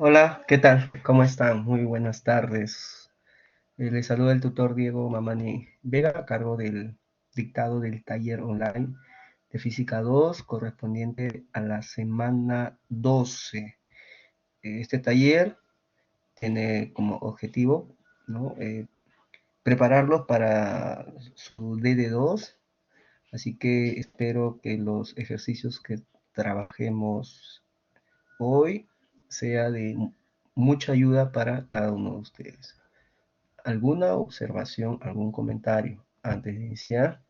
Hola, ¿qué tal? ¿Cómo están? Muy buenas tardes. Les saluda el tutor Diego Mamani Vega a cargo del dictado del taller online de Física 2 correspondiente a la semana 12. Este taller tiene como objetivo, ¿no? Prepararlos para su DD2, así que espero que los ejercicios que trabajemos hoy sea de mucha ayuda para cada uno de ustedes. ¿Alguna observación, algún comentario antes de iniciar?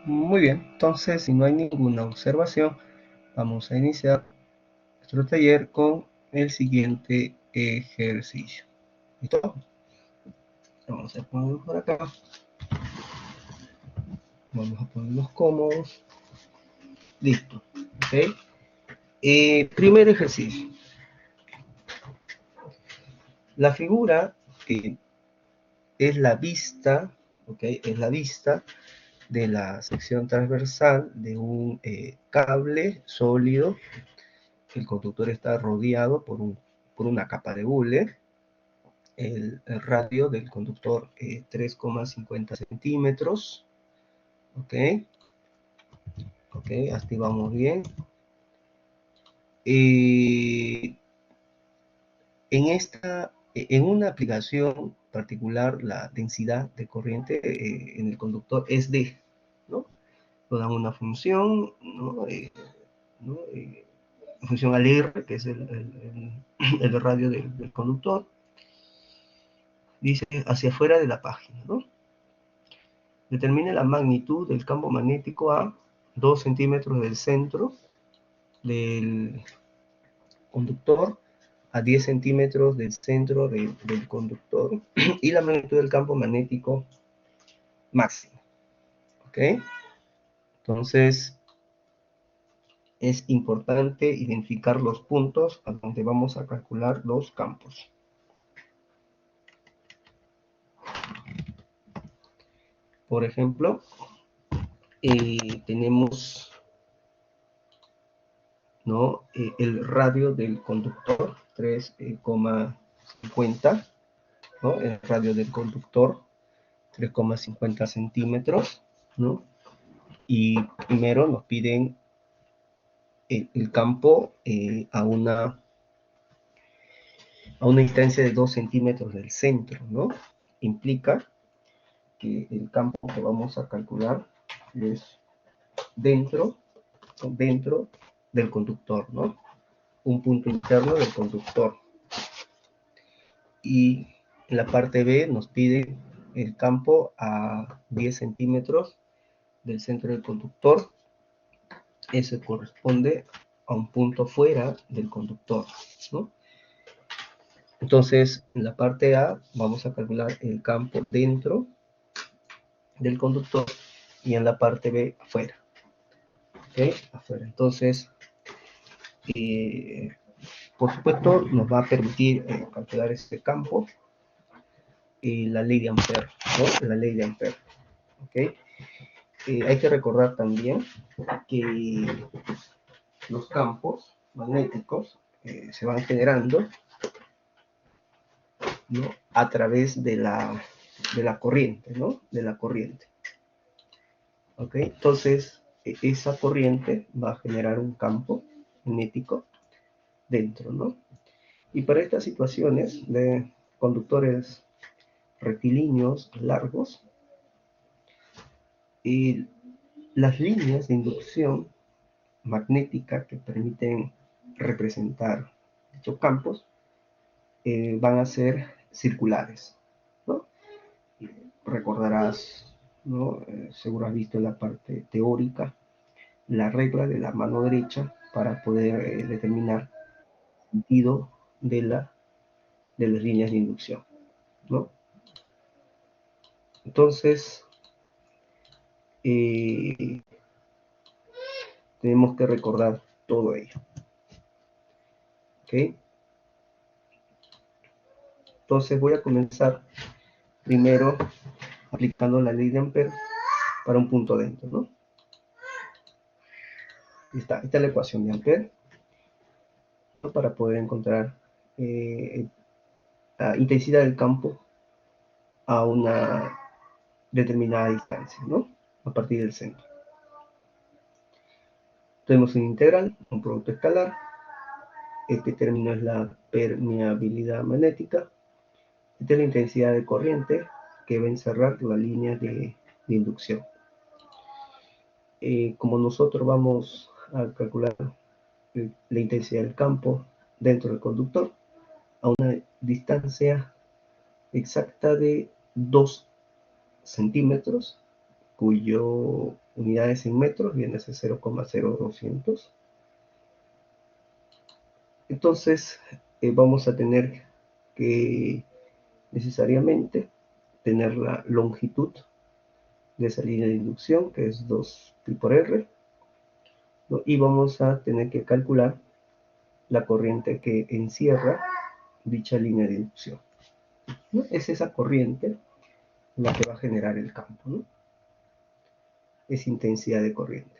Muy bien, entonces si no hay ninguna observación, vamos a iniciar nuestro taller con el siguiente ejercicio. ¿Listo? Vamos a ponerlo por acá. Vamos a ponernos cómodos. Listo. ¿Ok? Primer ejercicio. La figura es la vista, ¿ok? Es la vista de la sección transversal de un cable sólido. El conductor está rodeado por una capa de hule. El radio del conductor 3,50 centímetros. Ok, ok, hasta ahí vamos bien. Eh, en una aplicación particular, la densidad de corriente en el conductor es D, ¿no? Nos dan una función, ¿no? ¿No? Función al R, que es el radio del conductor, dice hacia afuera de la página, ¿no? Determine la magnitud del campo magnético a 2 centímetros del centro del conductor, a 10 centímetros del centro del conductor y la magnitud del campo magnético máximo. ¿Ok? Entonces, es importante identificar los puntos a donde vamos a calcular los campos. Por ejemplo, tenemos, ¿no? El radio del conductor 3,50, ¿no? El radio del conductor 3,50 centímetros, ¿no? Y primero nos piden el campo a una distancia de 2 centímetros del centro, ¿no? Implica que el campo que vamos a calcular es dentro, dentro del conductor, ¿no? Un punto interno del conductor. Y en la parte B nos pide el campo a 10 centímetros del centro del conductor. Eso corresponde a un punto fuera del conductor, ¿no? Entonces, en la parte A vamos a calcular el campo dentro del conductor y en la parte B afuera. ¿Ok? Afuera. Entonces, eh, por supuesto, nos va a permitir calcular este campo y la ley de Ampere, ¿no? La ley de Ampere. ¿Ok? Hay que recordar también que los campos magnéticos se van generando, ¿no? A través de la corriente, ¿no? De la corriente. ¿Ok? Entonces, esa corriente va a generar un campo magnético dentro, ¿no? Y para estas situaciones de conductores rectilíneos largos, y las líneas de inducción magnética que permiten representar dichos campos van a ser circulares, ¿no? Y recordarás, ¿no? Seguro has visto en la parte teórica la regla de la mano derecha para poder determinar el sentido, de, de las líneas de inducción, ¿no? Entonces, tenemos que recordar todo ello, ¿ok? Entonces voy a comenzar primero aplicando la ley de Ampere para un punto dentro, ¿no? Esta es la ecuación de Ampere, ¿no? Para poder encontrar la intensidad del campo a una determinada distancia, ¿no? A partir del centro. Tenemos un integral, un producto escalar. Este término es la permeabilidad magnética. Esta es la intensidad de corriente que va a encerrar la línea de inducción. Como nosotros vamos a calcular la intensidad del campo dentro del conductor a una distancia exacta de 2 centímetros, cuyo unidades en metros viene a ser 0,0200. Entonces vamos a tener que necesariamente tener la longitud de esa línea de inducción, que es 2 pi por r, ¿no? Y vamos a tener que calcular la corriente que encierra dicha línea de inducción, ¿no? Es esa corriente la que va a generar el campo, ¿no? Es intensidad de corriente.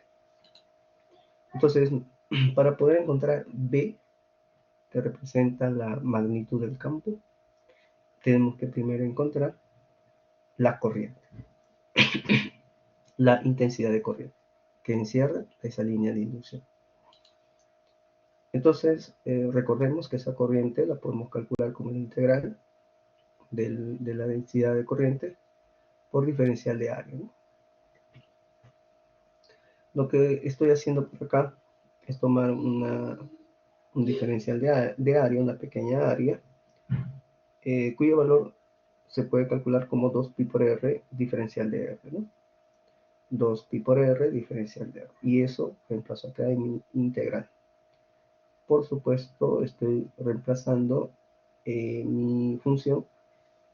Entonces, para poder encontrar B, que representa la magnitud del campo, tenemos que primero encontrar la corriente, la intensidad de corriente que encierra esa línea de inducción. Entonces, recordemos que esa corriente la podemos calcular como la integral de la densidad de corriente por diferencial de área, ¿no? Lo que estoy haciendo por acá es tomar un diferencial de área, una pequeña área, cuyo valor se puede calcular como 2 pi por r diferencial de r, ¿no? 2 pi por r diferencial de r. Y eso reemplazo acá en mi integral. Por supuesto, estoy reemplazando mi función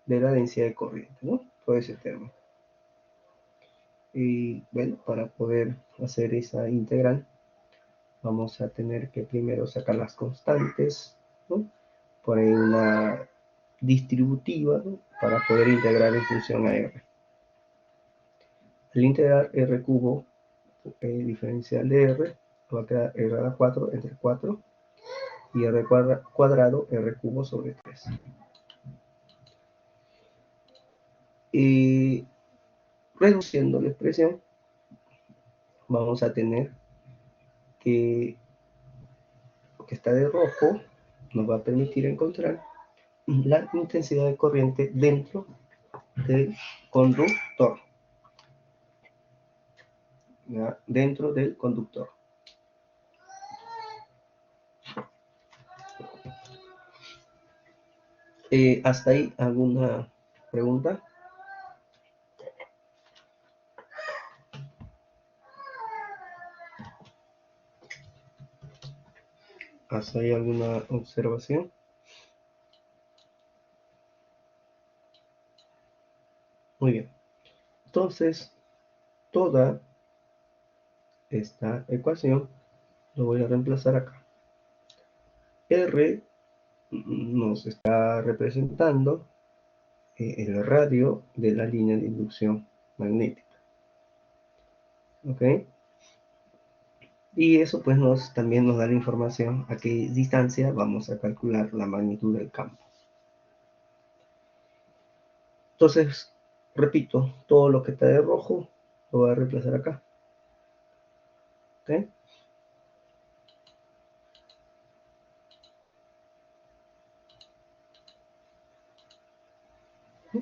de la densidad de corriente, ¿no? Todo ese término. Y bueno, para poder hacer esa integral, vamos a tener que primero sacar las constantes, ¿no? Por ahí una distributiva, ¿no? Para poder integrar en función a r. Al integrar r cubo diferencial de r, va a quedar r a la 4 entre 4 y r cuadrado r cubo sobre 3. Y reduciendo la expresión, vamos a tener que lo que está de rojo nos va a permitir encontrar la intensidad de corriente dentro del conductor. ¿Ya? Dentro del conductor. ¿Hasta ahí alguna pregunta? ¿Hasta ahí alguna observación? Muy bien. Entonces, toda esta ecuación lo voy a reemplazar acá. R nos está representando el radio de la línea de inducción magnética. ¿Ok? Y eso pues también nos da la información a qué distancia vamos a calcular la magnitud del campo. Entonces, repito, todo lo que está de rojo lo voy a reemplazar acá. ¿Ok?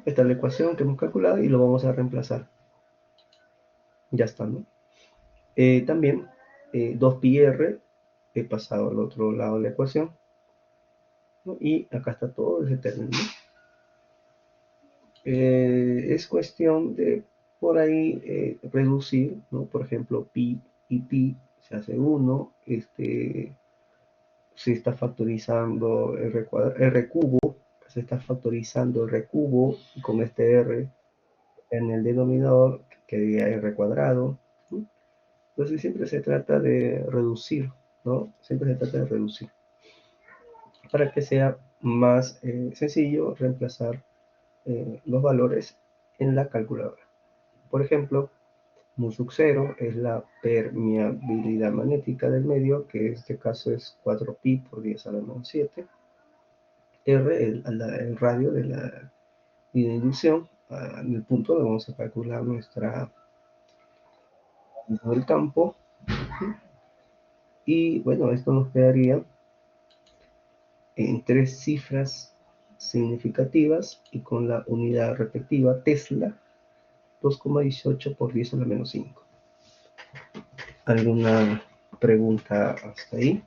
Esta es la ecuación que hemos calculado y lo vamos a reemplazar. Ya está, ¿no? También 2πr he pasado al otro lado de la ecuación, ¿no? Y acá está todo ese término, ¿no? Es cuestión de por ahí reducir, ¿no? Por ejemplo, pi y pi se hace 1, se está factorizando R cubo, se está factorizando R cubo con este R en el denominador que quedaría R cuadrado, ¿no? Entonces siempre se trata de reducir, ¿no? Siempre se trata de reducir para que sea más sencillo reemplazar los valores en la calculadora. Por ejemplo, mu sub 0 es la permeabilidad magnética del medio, que en este caso es 4pi por 10 a la menos 7. R, el radio de la línea de inducción, en el punto donde vamos a calcular nuestra del campo. Y bueno, esto nos quedaría en tres cifras significativas y con la unidad respectiva Tesla, 2,18 por 10 a la menos 5. ¿Alguna pregunta hasta ahí?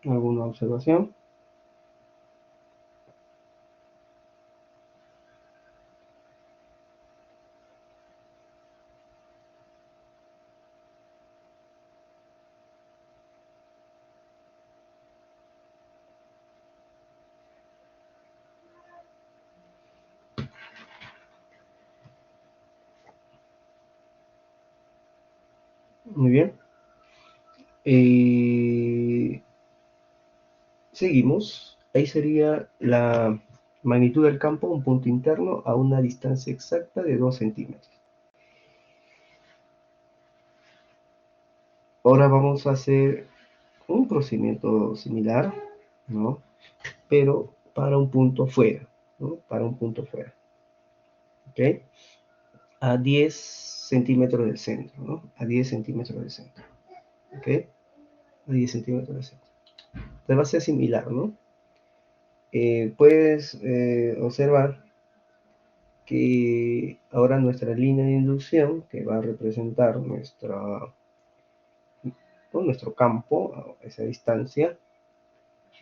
¿Alguna observación? Muy bien. Seguimos. Ahí sería la magnitud del campo, un punto interno a una distancia exacta de 2 centímetros. Ahora vamos a hacer un procedimiento similar, ¿no? Pero para un punto fuera, ¿no? Para un punto fuera, ¿ok? A 10 centímetros del centro, ¿no? A 10 centímetros del centro, ¿ok? A 10 centímetros del centro. Entonces va a ser similar, ¿no? Puedes observar que ahora nuestra línea de inducción, que va a representar nuestro campo a esa distancia,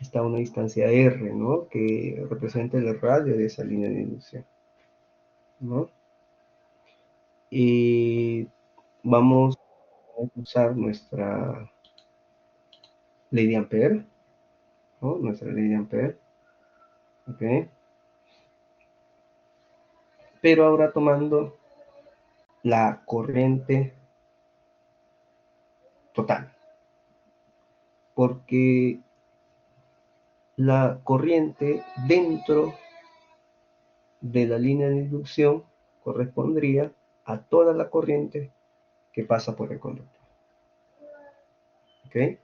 está a una distancia R, ¿no? Que representa el radio de esa línea de inducción, ¿no? Y vamos a usar nuestra ley de Ampere, ¿no? Nuestra ley de Ampere, ¿ok? Pero ahora tomando la corriente total, porque la corriente dentro de la línea de inducción correspondría a toda la corriente que pasa por el conductor, ¿ok?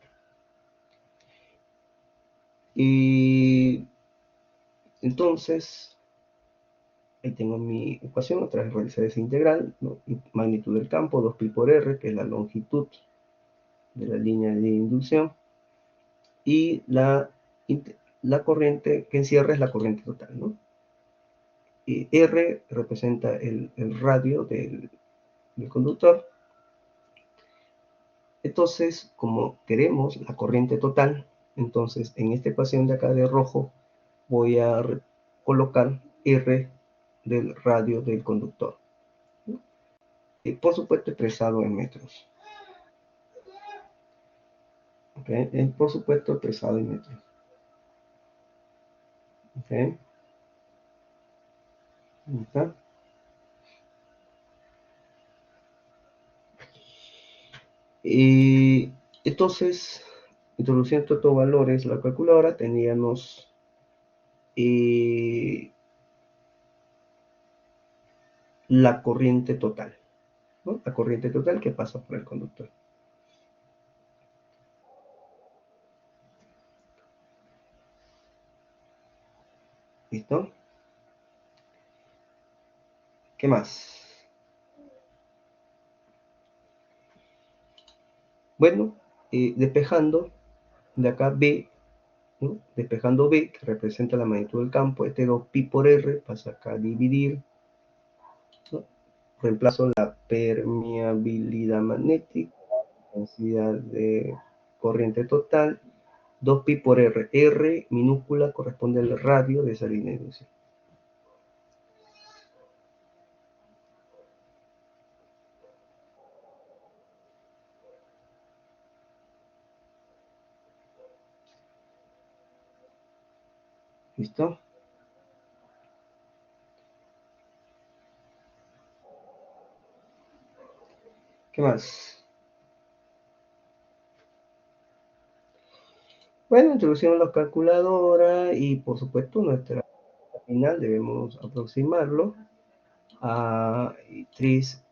Y entonces, ahí tengo mi ecuación, otra vez realizar esa integral, ¿no? Magnitud del campo, 2pi por r, que es la longitud de la línea de inducción, y la corriente que encierra es la corriente total, ¿no? Y R representa el radio del conductor. Entonces, como queremos la corriente total, entonces en esta ecuación de acá de rojo voy a colocar R del radio del conductor, ¿no? Y por supuesto expresado en metros. ¿Okay? Por supuesto expresado en metros. ¿Okay? Ahí está. Y entonces, introduciendo estos valores la calculadora, teníamos la corriente total, ¿no? La corriente total que pasa por el conductor. ¿Listo? ¿Qué más? Bueno, despejando, de acá B ¿no? Despejando B, que representa la magnitud del campo, este 2pi por R pasa acá a dividir, ¿no? Reemplazo la permeabilidad magnética, densidad de corriente total, 2pi por R. R minúscula corresponde al radio de esa línea de inducción. ¿Listo? ¿Qué más? Bueno, introducción a la calculadora y por supuesto nuestra final debemos aproximarlo a 3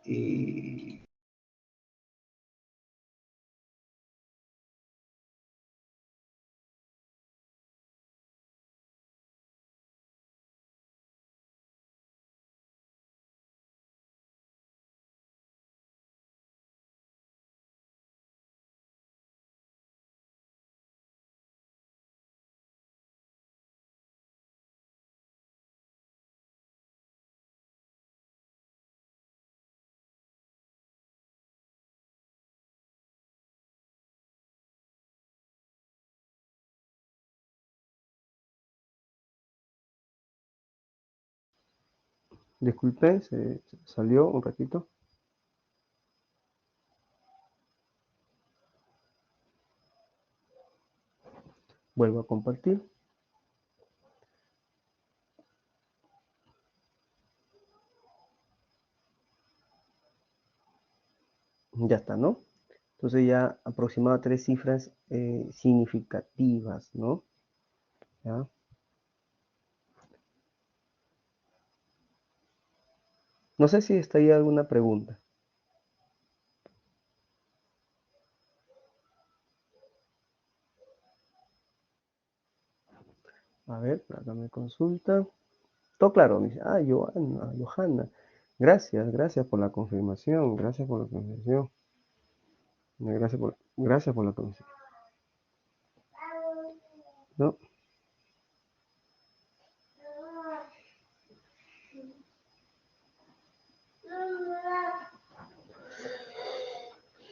Disculpe, se salió un ratito. Vuelvo a compartir. Ya está, ¿no? Entonces ya aproximado a 3 cifras significativas, ¿no? ¿Ya? No sé si está ahí alguna pregunta. A ver, acá me consulta. Todo claro, me dice, Johanna. Gracias por la confirmación, gracias por la confirmación. Gracias por la confirmación. ¿No?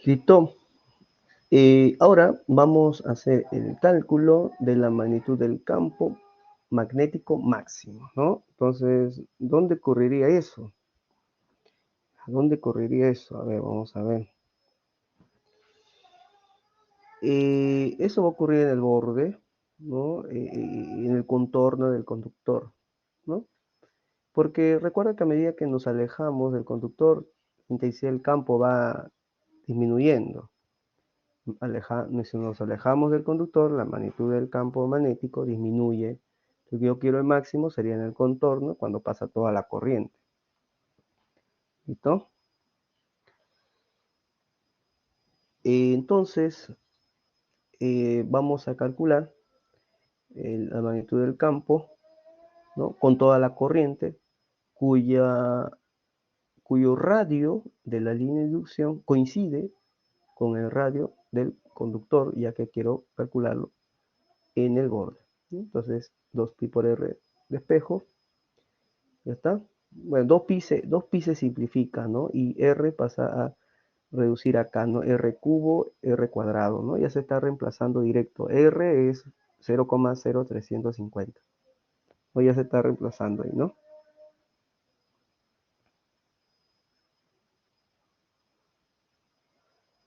Listo. Ahora vamos a hacer el cálculo de la magnitud del campo magnético máximo, ¿no? Entonces, ¿dónde correría eso? ¿A dónde correría eso? A ver, vamos a ver. Eso va a ocurrir en el borde, ¿no? En el contorno del conductor, ¿no? Porque recuerda que a medida que nos alejamos del conductor, la intensidad del campo va disminuyendo. Si nos alejamos del conductor, la magnitud del campo magnético disminuye. Lo que yo quiero el máximo sería en el contorno cuando pasa toda la corriente. ¿Listo? Entonces, vamos a calcular la magnitud del campo, ¿no? Con toda la corriente cuyo radio de la línea de inducción coincide con el radio del conductor, ya que quiero calcularlo en el borde. Entonces, 2pi por R de espejo, ya está. Bueno, 2pi se simplifica, ¿no? Y R pasa a reducir acá, ¿no? R cubo, R cuadrado, ¿no? Ya se está reemplazando directo. R es 0,0350. ¿No? Ya se está reemplazando ahí, ¿no?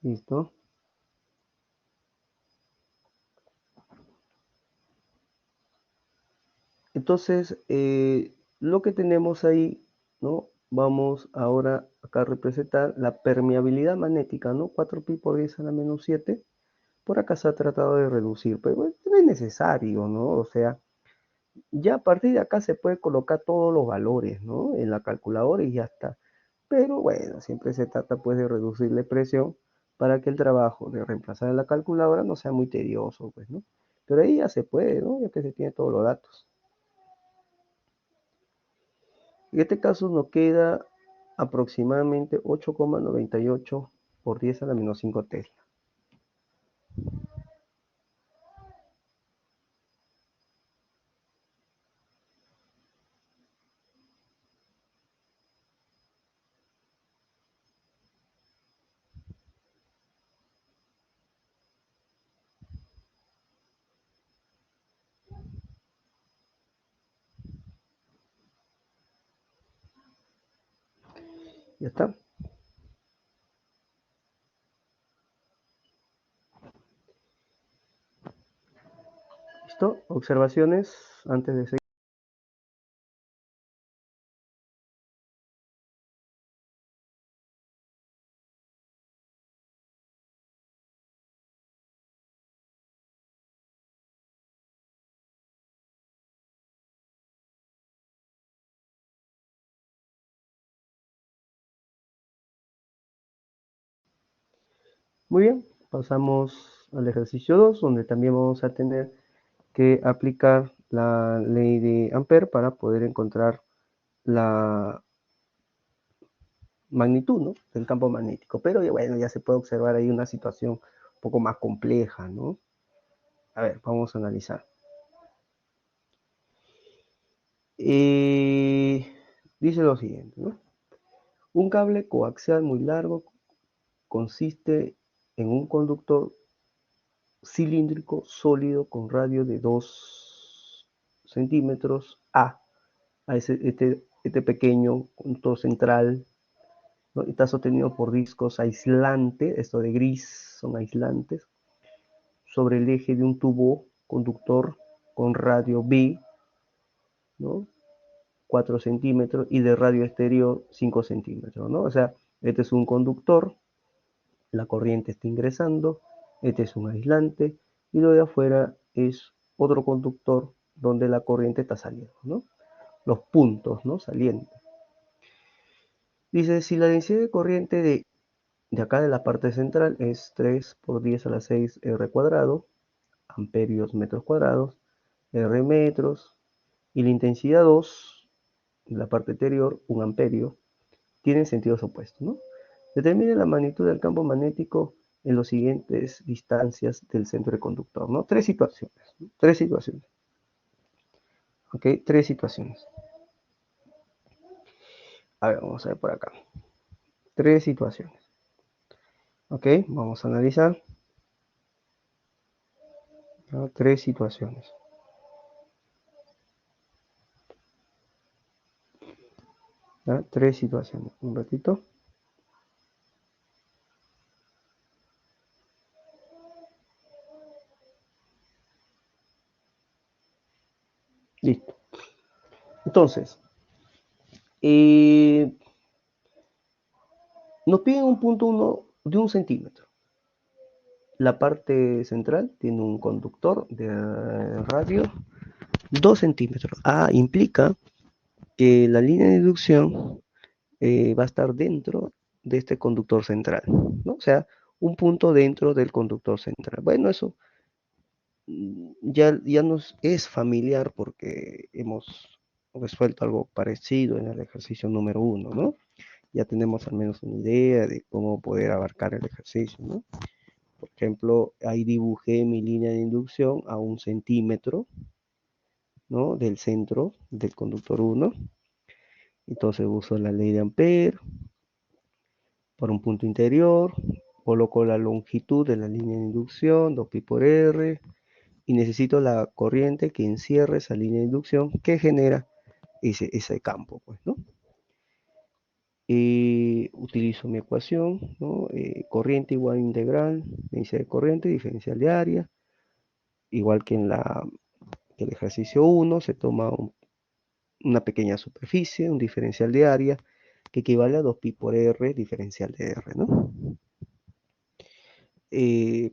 Listo. Entonces, lo que tenemos ahí, ¿no? Vamos ahora acá a representar la permeabilidad magnética, ¿no? 4pi por 10 a la menos 7. Por acá se ha tratado de reducir, pero bueno, no es necesario, ¿no? O sea, ya a partir de acá se puede colocar todos los valores, ¿no? En la calculadora y ya está. Pero bueno, siempre se trata pues de reducirle presión para que el trabajo de reemplazar en la calculadora no sea muy tedioso, pues, ¿no? Pero ahí ya se puede, ¿no? Ya que se tiene todos los datos. En este caso nos queda aproximadamente 8,98 por 10 a la menos 5 Tesla. Ya está. ¿Listo? Observaciones antes de seguir. Muy bien, pasamos al ejercicio 2, donde también vamos a tener que aplicar la ley de Ampère para poder encontrar la magnitud, ¿no?, del campo magnético. Pero bueno, ya se puede observar ahí una situación un poco más compleja, ¿no? A ver, vamos a analizar. Dice lo siguiente, ¿no? Un cable coaxial muy largo consiste en un conductor cilíndrico sólido con radio de 2 centímetros a este pequeño conductor central, ¿no? Está sostenido por discos aislantes, esto de gris son aislantes, sobre el eje de un tubo conductor con radio B, ¿no?, 4 centímetros y de radio exterior 5 centímetros, ¿no? O sea, este es un conductor, la corriente está ingresando, este es un aislante y lo de afuera es otro conductor donde la corriente está saliendo, ¿no? Los puntos, ¿no?, salientes. Dice, si la densidad de corriente de acá de la parte central es 3 por 10 a la 6 R cuadrado, amperios metros cuadrados, R metros, y la intensidad 2, de la parte anterior, 1 amperio, tienen sentidos opuestos, ¿no? Determine la magnitud del campo magnético en las siguientes distancias del centro de conductor, ¿no? Tres situaciones, ¿no? Tres situaciones. ¿Ok? Tres situaciones. A ver, vamos a ver por acá. Tres situaciones. ¿Ok? Vamos a analizar, ¿no?, tres situaciones. ¿Ya? Tres situaciones. Un ratito. Listo. Entonces, nos piden un punto 1 de 1 centímetro. La parte central tiene un conductor de radio 2 centímetros. Implica que la línea de inducción va a estar dentro de este conductor central, ¿no? O sea, un punto dentro del conductor central. Bueno, eso ya nos es familiar porque hemos resuelto algo parecido en el ejercicio número 1, ¿no? Ya tenemos al menos una idea de cómo poder abarcar el ejercicio, ¿no? Por ejemplo, ahí dibujé mi línea de inducción a 1 centímetro, ¿no?, del centro del conductor 1. Entonces uso la ley de Ampère por un punto interior, coloco la longitud de la línea de inducción, 2pi por R, y necesito la corriente que encierre esa línea de inducción que genera ese campo, pues, ¿no? Utilizo mi ecuación, ¿no? Corriente igual a integral, densidad de corriente, diferencial de área, igual que en el ejercicio 1, se toma una pequeña superficie, un diferencial de área, que equivale a 2pi por R, diferencial de R, ¿no?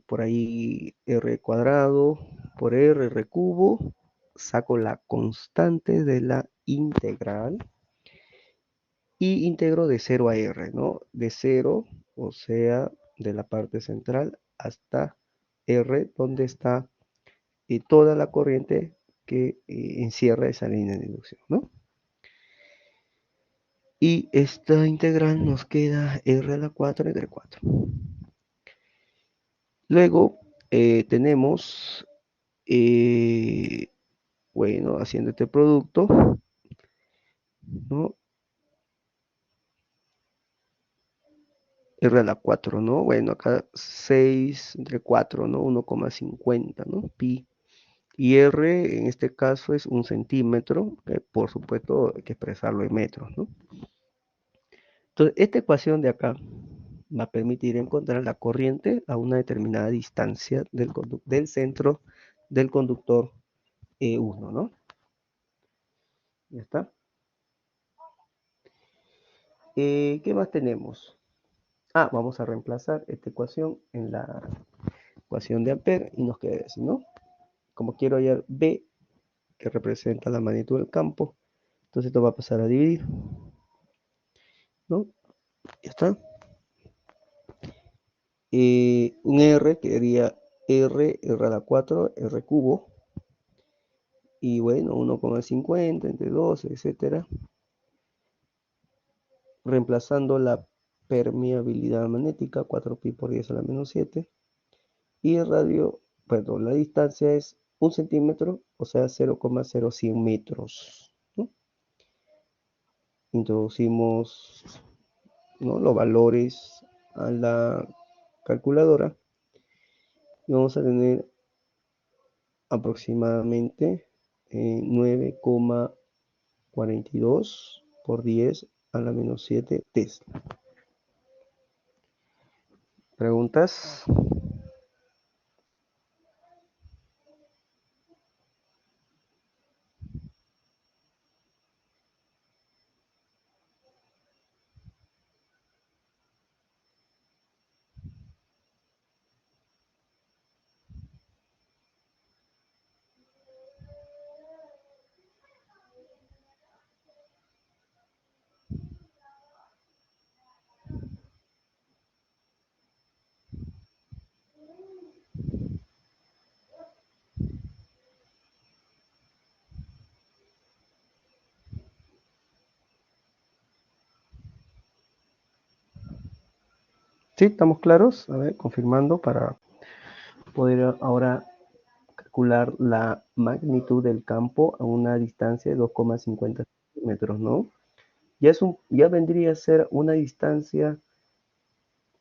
Por ahí R cuadrado por R cubo, saco la constante de la integral y integro de 0 a R, ¿no? De 0, o sea, de la parte central hasta R, donde está toda la corriente que encierra esa línea de inducción, ¿no? Y esta integral nos queda R a la 4 entre 4. Luego tenemos, bueno, haciendo este producto, ¿no?, R a la 4, ¿no? Bueno, acá 6 entre 4, ¿no? 1,50, ¿no? Pi. Y R en este caso es 1 centímetro, que por supuesto hay que expresarlo en metros, ¿no? Entonces, esta ecuación de acá va a permitir encontrar la corriente a una determinada distancia del centro del conductor E1, ¿no? Ya está. ¿Qué más tenemos? Vamos a reemplazar esta ecuación en la ecuación de Ampere y nos queda así, ¿no? Como quiero hallar B, que representa la magnitud del campo, entonces esto va a pasar a dividir, ¿no? Ya está. Un R quedaría R a la 4, R cubo, y bueno, 1,50 entre 2, etcétera. Reemplazando la permeabilidad magnética, 4pi por 10 a la menos 7, y el radio, perdón, la distancia es 1 centímetro, o sea, 0,0100 metros, ¿no? Introducimos, ¿no?, los valores a la calculadora y vamos a tener aproximadamente 9,42 por 10 a la menos 7 Tesla. ¿Preguntas? ¿Sí? ¿Estamos claros? A ver, confirmando para poder ahora calcular la magnitud del campo a una distancia de 2,50 metros, ¿no? Ya vendría a ser una distancia,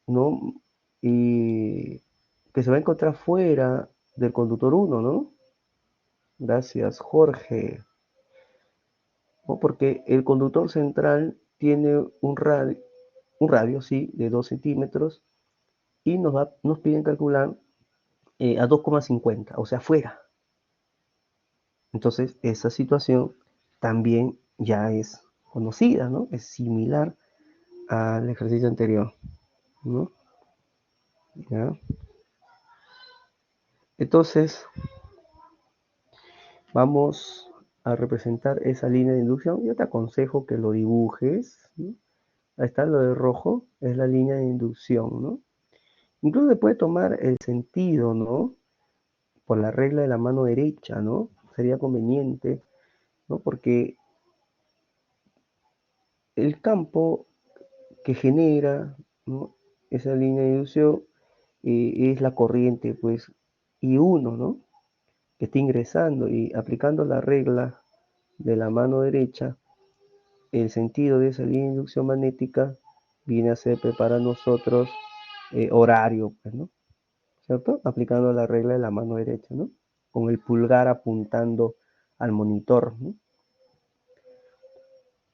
¿no? Y que se va a encontrar fuera del conductor 1, ¿no? Gracias, Jorge. ¿No? Porque el conductor central tiene un radio, sí, de 2 centímetros y nos piden calcular a 2,50, o sea, fuera. Entonces, esa situación también ya es conocida, ¿no? Es similar al ejercicio anterior, ¿no? ¿Ya? Entonces, vamos a representar esa línea de inducción. Yo te aconsejo que lo dibujes, ¿no? Ahí está lo de rojo, es la línea de inducción, ¿no? Incluso se puede tomar el sentido, ¿no? Por la regla de la mano derecha, ¿no? Sería conveniente, ¿no? Porque el campo que genera, ¿no?, esa línea de inducción es la corriente, pues, I1, ¿no?, que está ingresando, y aplicando la regla de la mano derecha, el sentido de esa línea de inducción magnética viene a ser para nosotros horario, pues, ¿no? ¿Cierto? Aplicando la regla de la mano derecha, ¿no? Con el pulgar apuntando al monitor, ¿no?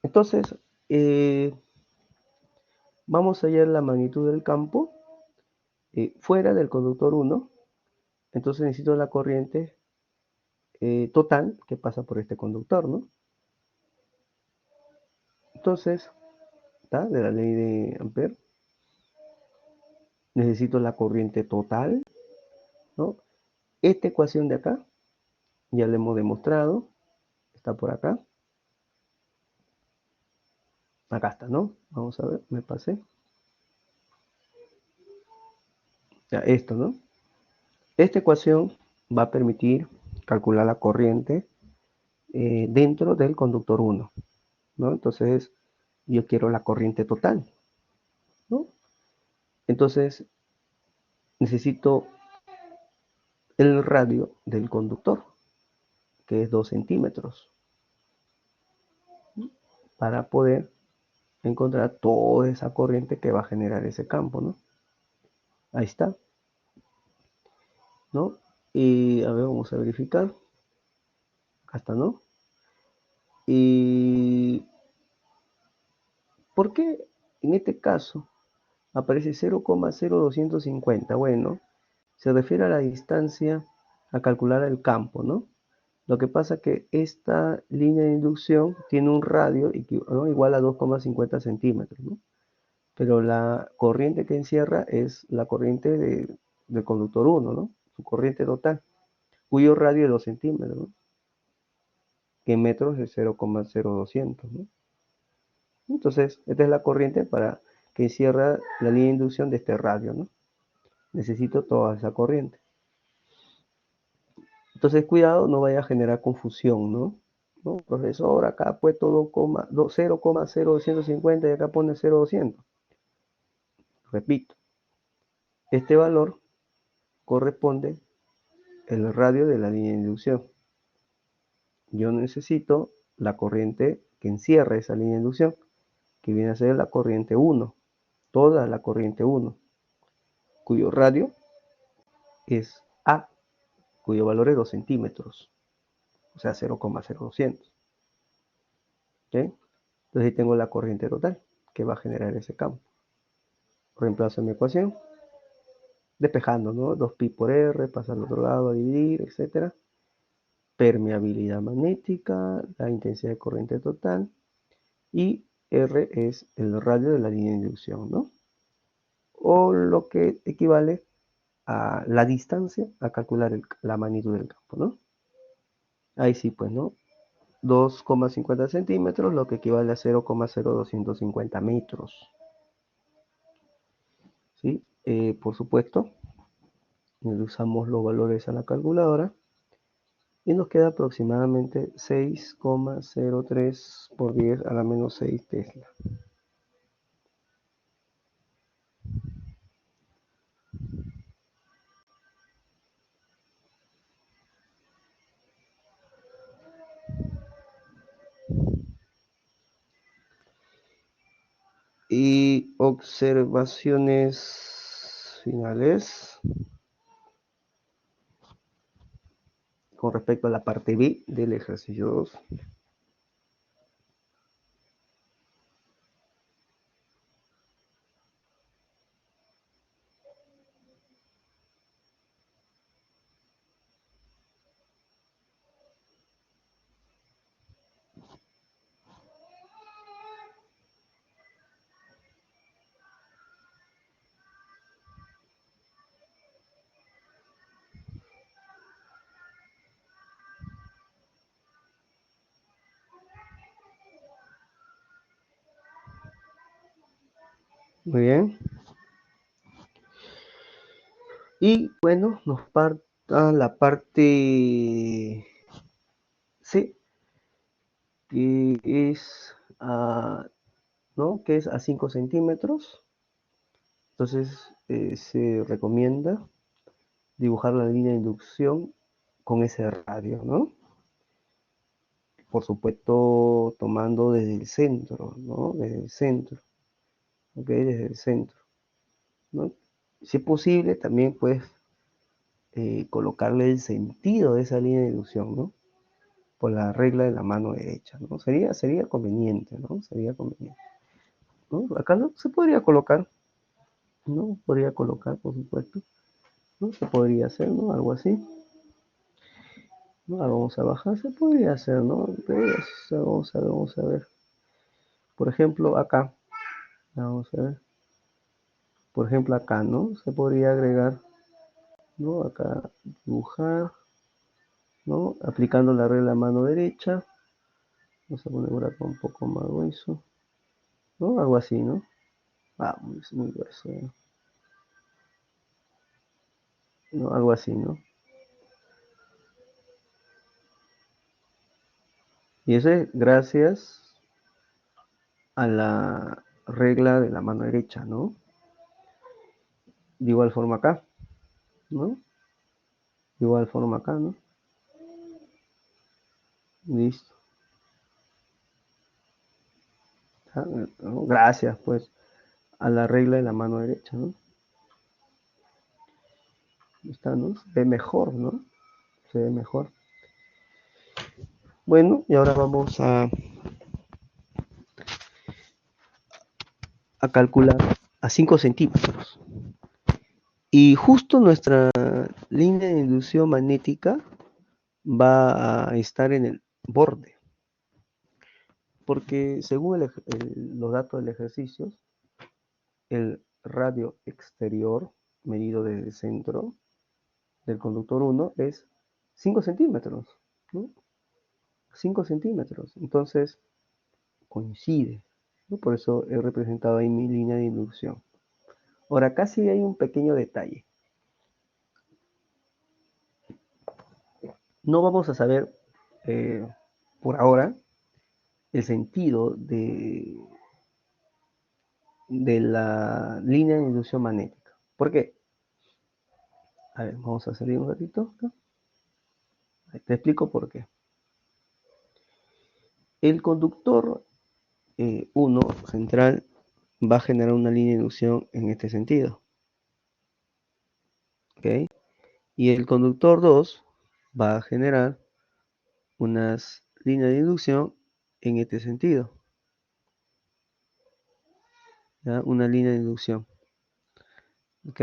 Entonces, vamos a hallar la magnitud del campo fuera del conductor 1, entonces necesito la corriente total que pasa por este conductor, ¿no? Entonces, ¿está?, de la ley de Ampere, necesito la corriente total, ¿no? Esta ecuación de acá, ya la hemos demostrado, está por acá. Acá está, ¿no? Vamos a ver, me pasé. Ya, esto, ¿no? Esta ecuación va a permitir calcular la corriente dentro del conductor 1, ¿no? Entonces, yo quiero la corriente total, ¿no? Entonces, necesito el radio del conductor, que es 2 centímetros, para poder encontrar toda esa corriente que va a generar ese campo, ¿no? Ahí está, ¿no? Y a ver, vamos a verificar. Acá está, ¿no? ¿Y por qué en este caso aparece 0,0250. Bueno, se refiere a la distancia a calcular el campo, ¿no? Lo que pasa es que esta línea de inducción tiene un radio ¿no? igual a 2,50 centímetros, ¿no? Pero la corriente que encierra es la corriente del conductor 1, ¿no? Su corriente total, cuyo radio es 2 centímetros, ¿no? Que en metros es 0,0200, ¿no? Entonces, esta es la corriente para que encierra la línea de inducción de este radio, ¿no? Necesito toda esa corriente. Entonces, cuidado, no vaya a generar confusión, ¿no? ¿No? Profesor, acá ha puesto 0,0250 y acá pone 0,200. Repito, este valor corresponde al radio de la línea de inducción. Yo necesito la corriente que encierra esa línea de inducción, que viene a ser la corriente 1, toda la corriente 1, cuyo radio es A, cuyo valor es 2 centímetros, o sea, 0,0200. ¿Okay? Entonces ahí tengo la corriente total que va a generar ese campo. Reemplazo mi ecuación, despejando, ¿no? 2pi por R, pasa al otro lado a dividir, etc. Permeabilidad magnética, la intensidad de corriente total, y R es el radio de la línea de inducción, ¿no? O lo que equivale a la distancia a calcular la magnitud del campo, ¿no? Ahí sí, pues, ¿no? 2,50 centímetros, lo que equivale a 0,0250 metros. ¿Sí? Por supuesto, usamos los valores a la calculadora y nos queda aproximadamente 6,03 por 10 a la menos 6 Tesla. Y observaciones finales con respecto a la parte B del ejercicio 2. Muy bien. Y bueno, nos falta la parte C, que es a, ¿no? Que es a 5 centímetros. Entonces se recomienda dibujar la línea de inducción con ese radio, ¿no? Por supuesto, tomando desde el centro, ¿no? Desde el centro, ¿ok? Desde el centro, ¿no? Si es posible, también puedes colocarle el sentido de esa línea de inducción, ¿no? Por la regla de la mano derecha, ¿no? Sería conveniente, ¿no? Sería conveniente, ¿no? Acá no se podría colocar, ¿no? Podría colocar, por supuesto, ¿no? Se podría hacer, ¿no? Algo así, ¿no? Vamos a bajar, se podría hacer, ¿no? Vamos a ver. Por ejemplo, acá, vamos a ver. Por ejemplo, acá, ¿no? Se podría agregar, ¿no? Acá, dibujar, ¿no? Aplicando la regla de mano derecha. Vamos a poner por acá un poco más grueso, ¿no? Algo así, ¿no? Ah, muy grueso, ¿no? Algo así, ¿no? Y eso es gracias a la regla de la mano derecha, ¿no? De igual forma acá, ¿no? De igual forma acá, ¿no? Listo. ¿No? Gracias, pues, a la regla de la mano derecha, ¿no? Está, ¿no? Se ve mejor, ¿no? Se ve mejor. Bueno, y ahora vamos a calcular a 5 centímetros. Y justo nuestra línea de inducción magnética va a estar en el borde, porque según los datos del ejercicio, el radio exterior medido desde el centro del conductor 1 es 5 centímetros, ¿no? 5 centímetros, entonces coincide, ¿no? Por eso he representado ahí mi línea de inducción. Ahora, casi hay un pequeño detalle. No vamos a saber eh, por ahora el sentido de la línea de inducción magnética. ¿Por qué? A ver, vamos a salir un ratito. Te explico por qué. El conductor 1 central va a generar una línea de inducción en este sentido. ¿Ok? Y el conductor 2 va a generar unas líneas de inducción en este sentido. ¿Ya? Una línea de inducción. ¿Ok?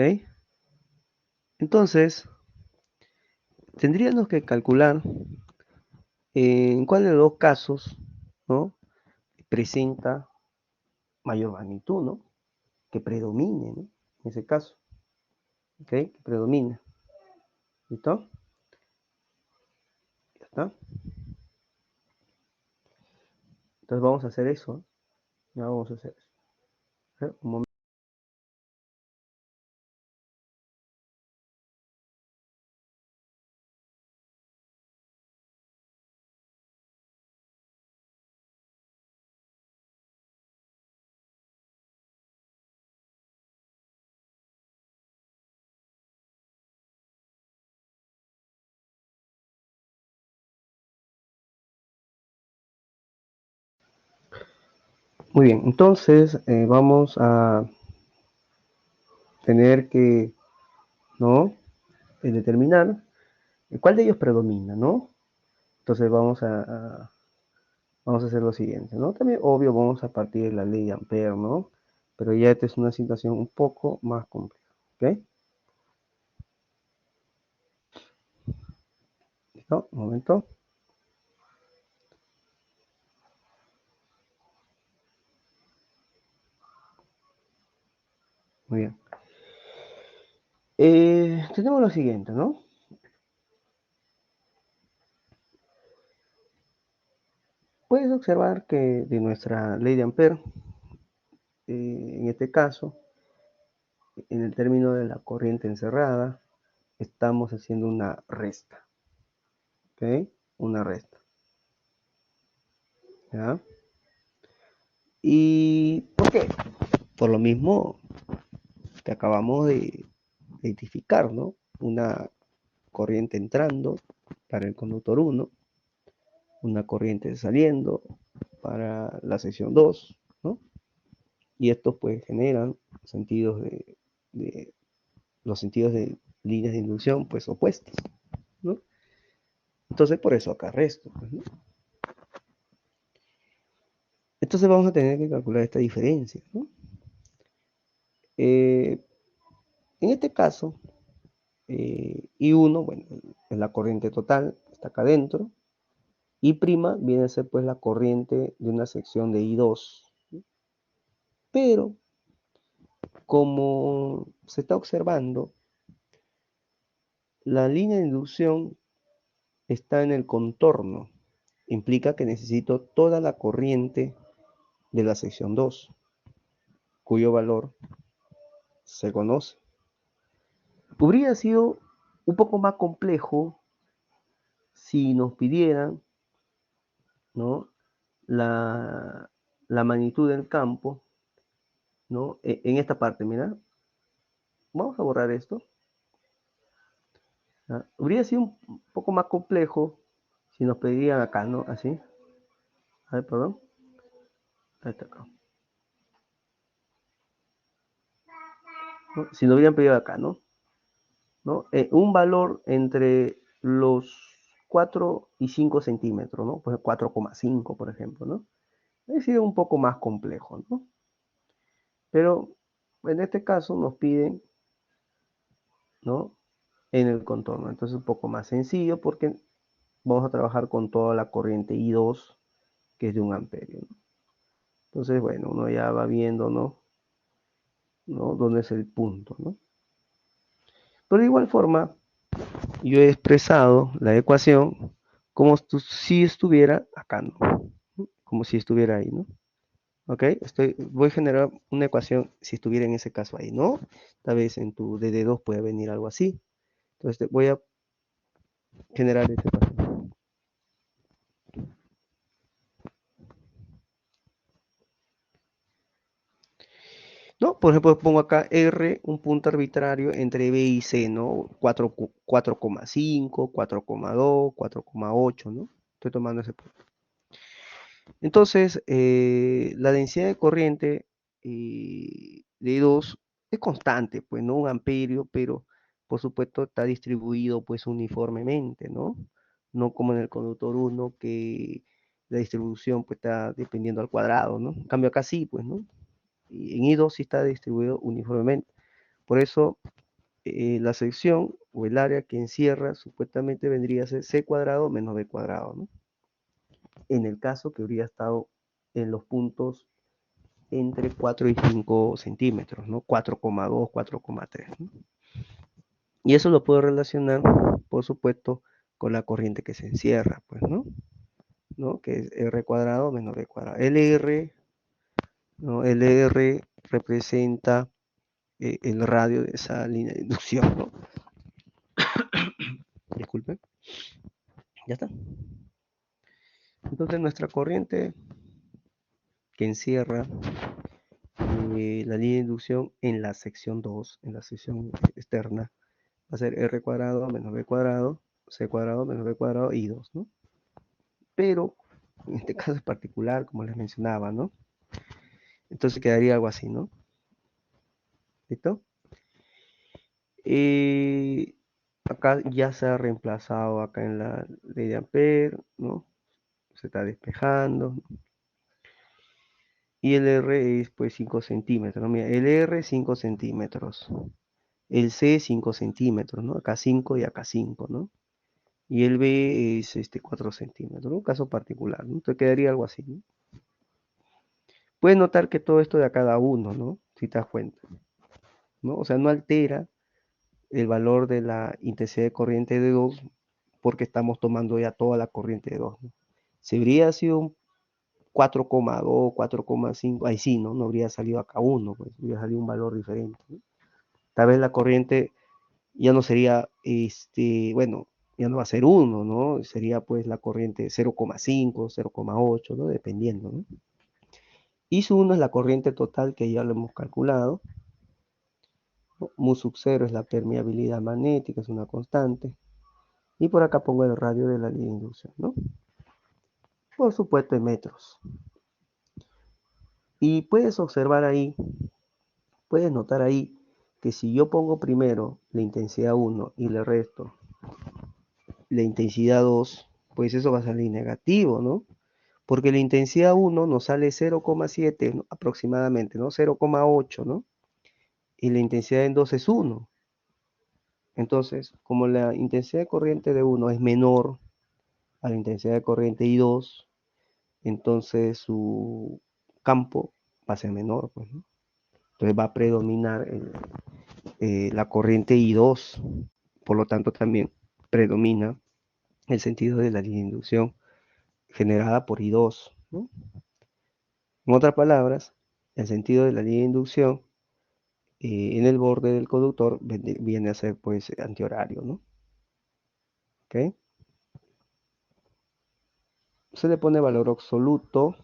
Entonces, tendríamos que calcular en cuál de los dos casos, ¿no?, presenta mayor magnitud, ¿no? Que predomine, ¿no? En ese caso, ¿ok? Que predomine. ¿Listo? Ya está. Entonces vamos a hacer eso, ¿no? Ya vamos a hacer eso. Un momento. Muy bien, entonces vamos a tener que, ¿no?, determinar cuál de ellos predomina, ¿no? Entonces vamos a hacer lo siguiente, ¿no? También, obvio, vamos a partir de la ley de Ampere, ¿no? Pero ya esta es una situación un poco más compleja, ¿ok? ¿Listo? Un momento. Muy bien. Tenemos lo siguiente, ¿no? Puedes observar que de nuestra ley de Ampere, en este caso, en el término de la corriente encerrada, estamos haciendo una resta, ¿ok? Una resta, ¿ya? ¿Y por qué? Por lo mismo que acabamos de identificar, ¿no? Una corriente entrando para el conductor 1, una corriente saliendo para la sección 2, ¿no? Y estos pues generan sentidos de los sentidos de líneas de inducción pues opuestos, ¿no? Entonces por eso acá resto, pues, ¿no? Entonces vamos a tener que calcular esta diferencia, ¿no? En este caso, I1, bueno, es la corriente total, está acá adentro. I' viene a ser pues la corriente de una sección de I2. Pero, como se está observando, la línea de inducción está en el contorno. Implica que necesito toda la corriente de la sección 2, cuyo valor se conoce. Hubiera sido un poco más complejo si nos pidieran, ¿no?, la magnitud del campo, ¿no? En esta parte, mira, vamos a borrar esto. ¿Ya? Hubiera sido un poco más complejo si nos pedirían acá, ¿no? Así. A ver, perdón. Ahí está acá. ¿No? Si nos hubieran pedido acá, ¿no? ¿No? Un valor entre los 4 y 5 centímetros, ¿no? Pues 4,5, por ejemplo, ¿no? Ha sido un poco más complejo, ¿no? Pero en este caso nos piden, ¿no? En el contorno. Entonces un poco más sencillo porque vamos a trabajar con toda la corriente I2, que es de 1 amperio, ¿no? Entonces, bueno, uno ya va viendo, ¿no? Dónde es el punto, ¿no? Pero de igual forma, yo he expresado la ecuación como si estuviera acá, ¿no? Como si estuviera ahí, ¿no? ¿Ok? Voy a generar una ecuación si estuviera en ese caso ahí, ¿no? Tal vez en tu DD2 puede venir algo así. Entonces voy a generar esa ecuación. ¿No? Por ejemplo, pongo acá R, un punto arbitrario entre B y C, ¿no? 4,5, 4,2, 4,8, ¿no? Estoy tomando ese punto. Entonces, la densidad de corriente de 2 es constante, pues, ¿no? 1 amperio, pero por supuesto está distribuido pues uniformemente, ¿no? No como en el conductor 1 que la distribución pues está dependiendo al cuadrado, ¿no? En cambio acá sí, pues, ¿no? Y en I2 sí está distribuido uniformemente. Por eso la sección o el área que encierra supuestamente vendría a ser C cuadrado menos B cuadrado, ¿no? En el caso que habría estado en los puntos entre 4 y 5 centímetros, ¿no? 4,2, 4,3, ¿no? Y eso lo puedo relacionar, por supuesto, con la corriente que se encierra, pues, ¿no? ¿No? Que es R cuadrado menos B cuadrado. LR, ¿no? LR representa el radio de esa línea de inducción, ¿no? Disculpe. Ya está. Entonces nuestra corriente que encierra la línea de inducción en la sección 2, en la sección externa, va a ser R cuadrado menos B cuadrado, C cuadrado menos B cuadrado y 2, ¿no? Pero en este caso es particular, como les mencionaba, ¿no? Entonces quedaría algo así, ¿no? ¿Listo? Acá ya se ha reemplazado acá en la ley de Ampere, ¿no? Se está despejando. Y el R es pues 5 centímetros, ¿no? Mira, el R 5 centímetros. El C 5 centímetros, ¿no? Acá 5 y acá 5, ¿no? Y el B es 4 centímetros, ¿no? Un caso particular, ¿no? Entonces quedaría algo así, ¿no? Puedes notar que todo esto de a cada uno, ¿no? Si te das cuenta, ¿no? O sea, no altera el valor de la intensidad de corriente de 2 porque estamos tomando ya toda la corriente de 2, ¿no? Si habría sido un 4,2, 4,5, ahí sí, ¿no? No habría salido acá 1, pues habría salido un valor diferente, ¿no? Tal vez la corriente ya no sería, bueno, ya no va a ser 1, ¿no? Sería pues la corriente 0,5, 0,8, ¿no? Dependiendo, ¿no? Y su 1 es la corriente total que ya lo hemos calculado. Mu sub 0 es la permeabilidad magnética, es una constante. Y por acá pongo el radio de la línea de inducción, ¿no? Por supuesto en metros. Y puedes observar ahí, puedes notar ahí que si yo pongo primero la intensidad 1 y le resto la intensidad 2, pues eso va a salir negativo, ¿no? Porque la intensidad 1 nos sale 0,7, ¿no? Aproximadamente, ¿no? 0,8, ¿no? Y la intensidad en 2 es 1. Entonces, como la intensidad de corriente de 1 es menor a la intensidad de corriente I2, entonces su campo va a ser menor, pues, ¿no? Entonces va a predominar la corriente I2, por lo tanto también predomina el sentido de la línea de inducción generada por I2, ¿no? En otras palabras, el sentido de la línea de inducción en el borde del conductor viene a ser pues antihorario, ¿no? ¿Ok? Se le pone valor absoluto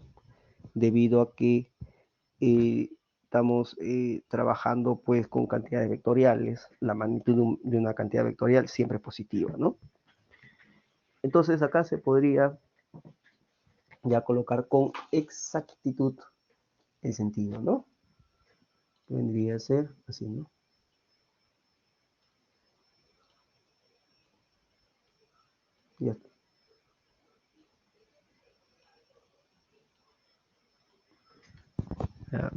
debido a que estamos trabajando pues con cantidades vectoriales, la magnitud de una cantidad vectorial siempre es positiva, ¿no? Entonces acá se podría ya colocar con exactitud el sentido, ¿no? Vendría a ser así, ¿no? Ya está. Ya.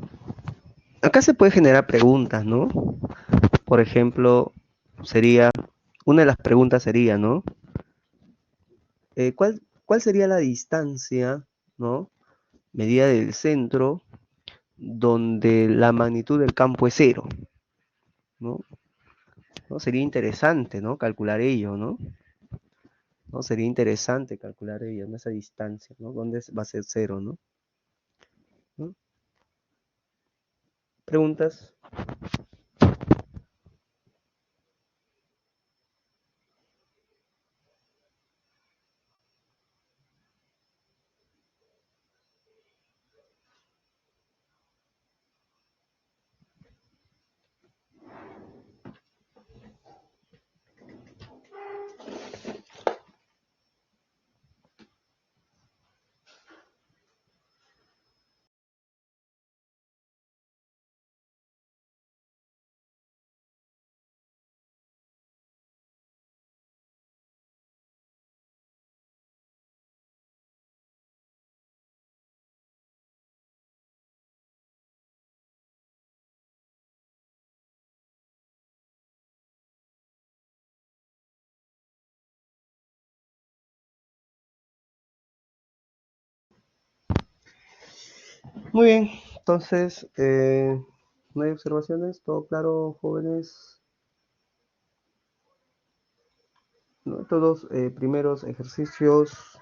acá se puede generar preguntas, ¿no? Por ejemplo, sería, una de las preguntas sería, ¿no? ¿Cuál sería la distancia, ¿no? Medida del centro donde la magnitud del campo es cero, ¿no? ¿No? Sería interesante, ¿no? Calcular ello, ¿no? ¿No? Sería interesante calcular ello, ¿no? Esa distancia, ¿no? ¿Dónde va a ser cero, ¿no? ¿No? ¿Preguntas? Muy bien, entonces, ¿no hay observaciones? ¿Todo claro, jóvenes? ¿No? Estos dos primeros ejercicios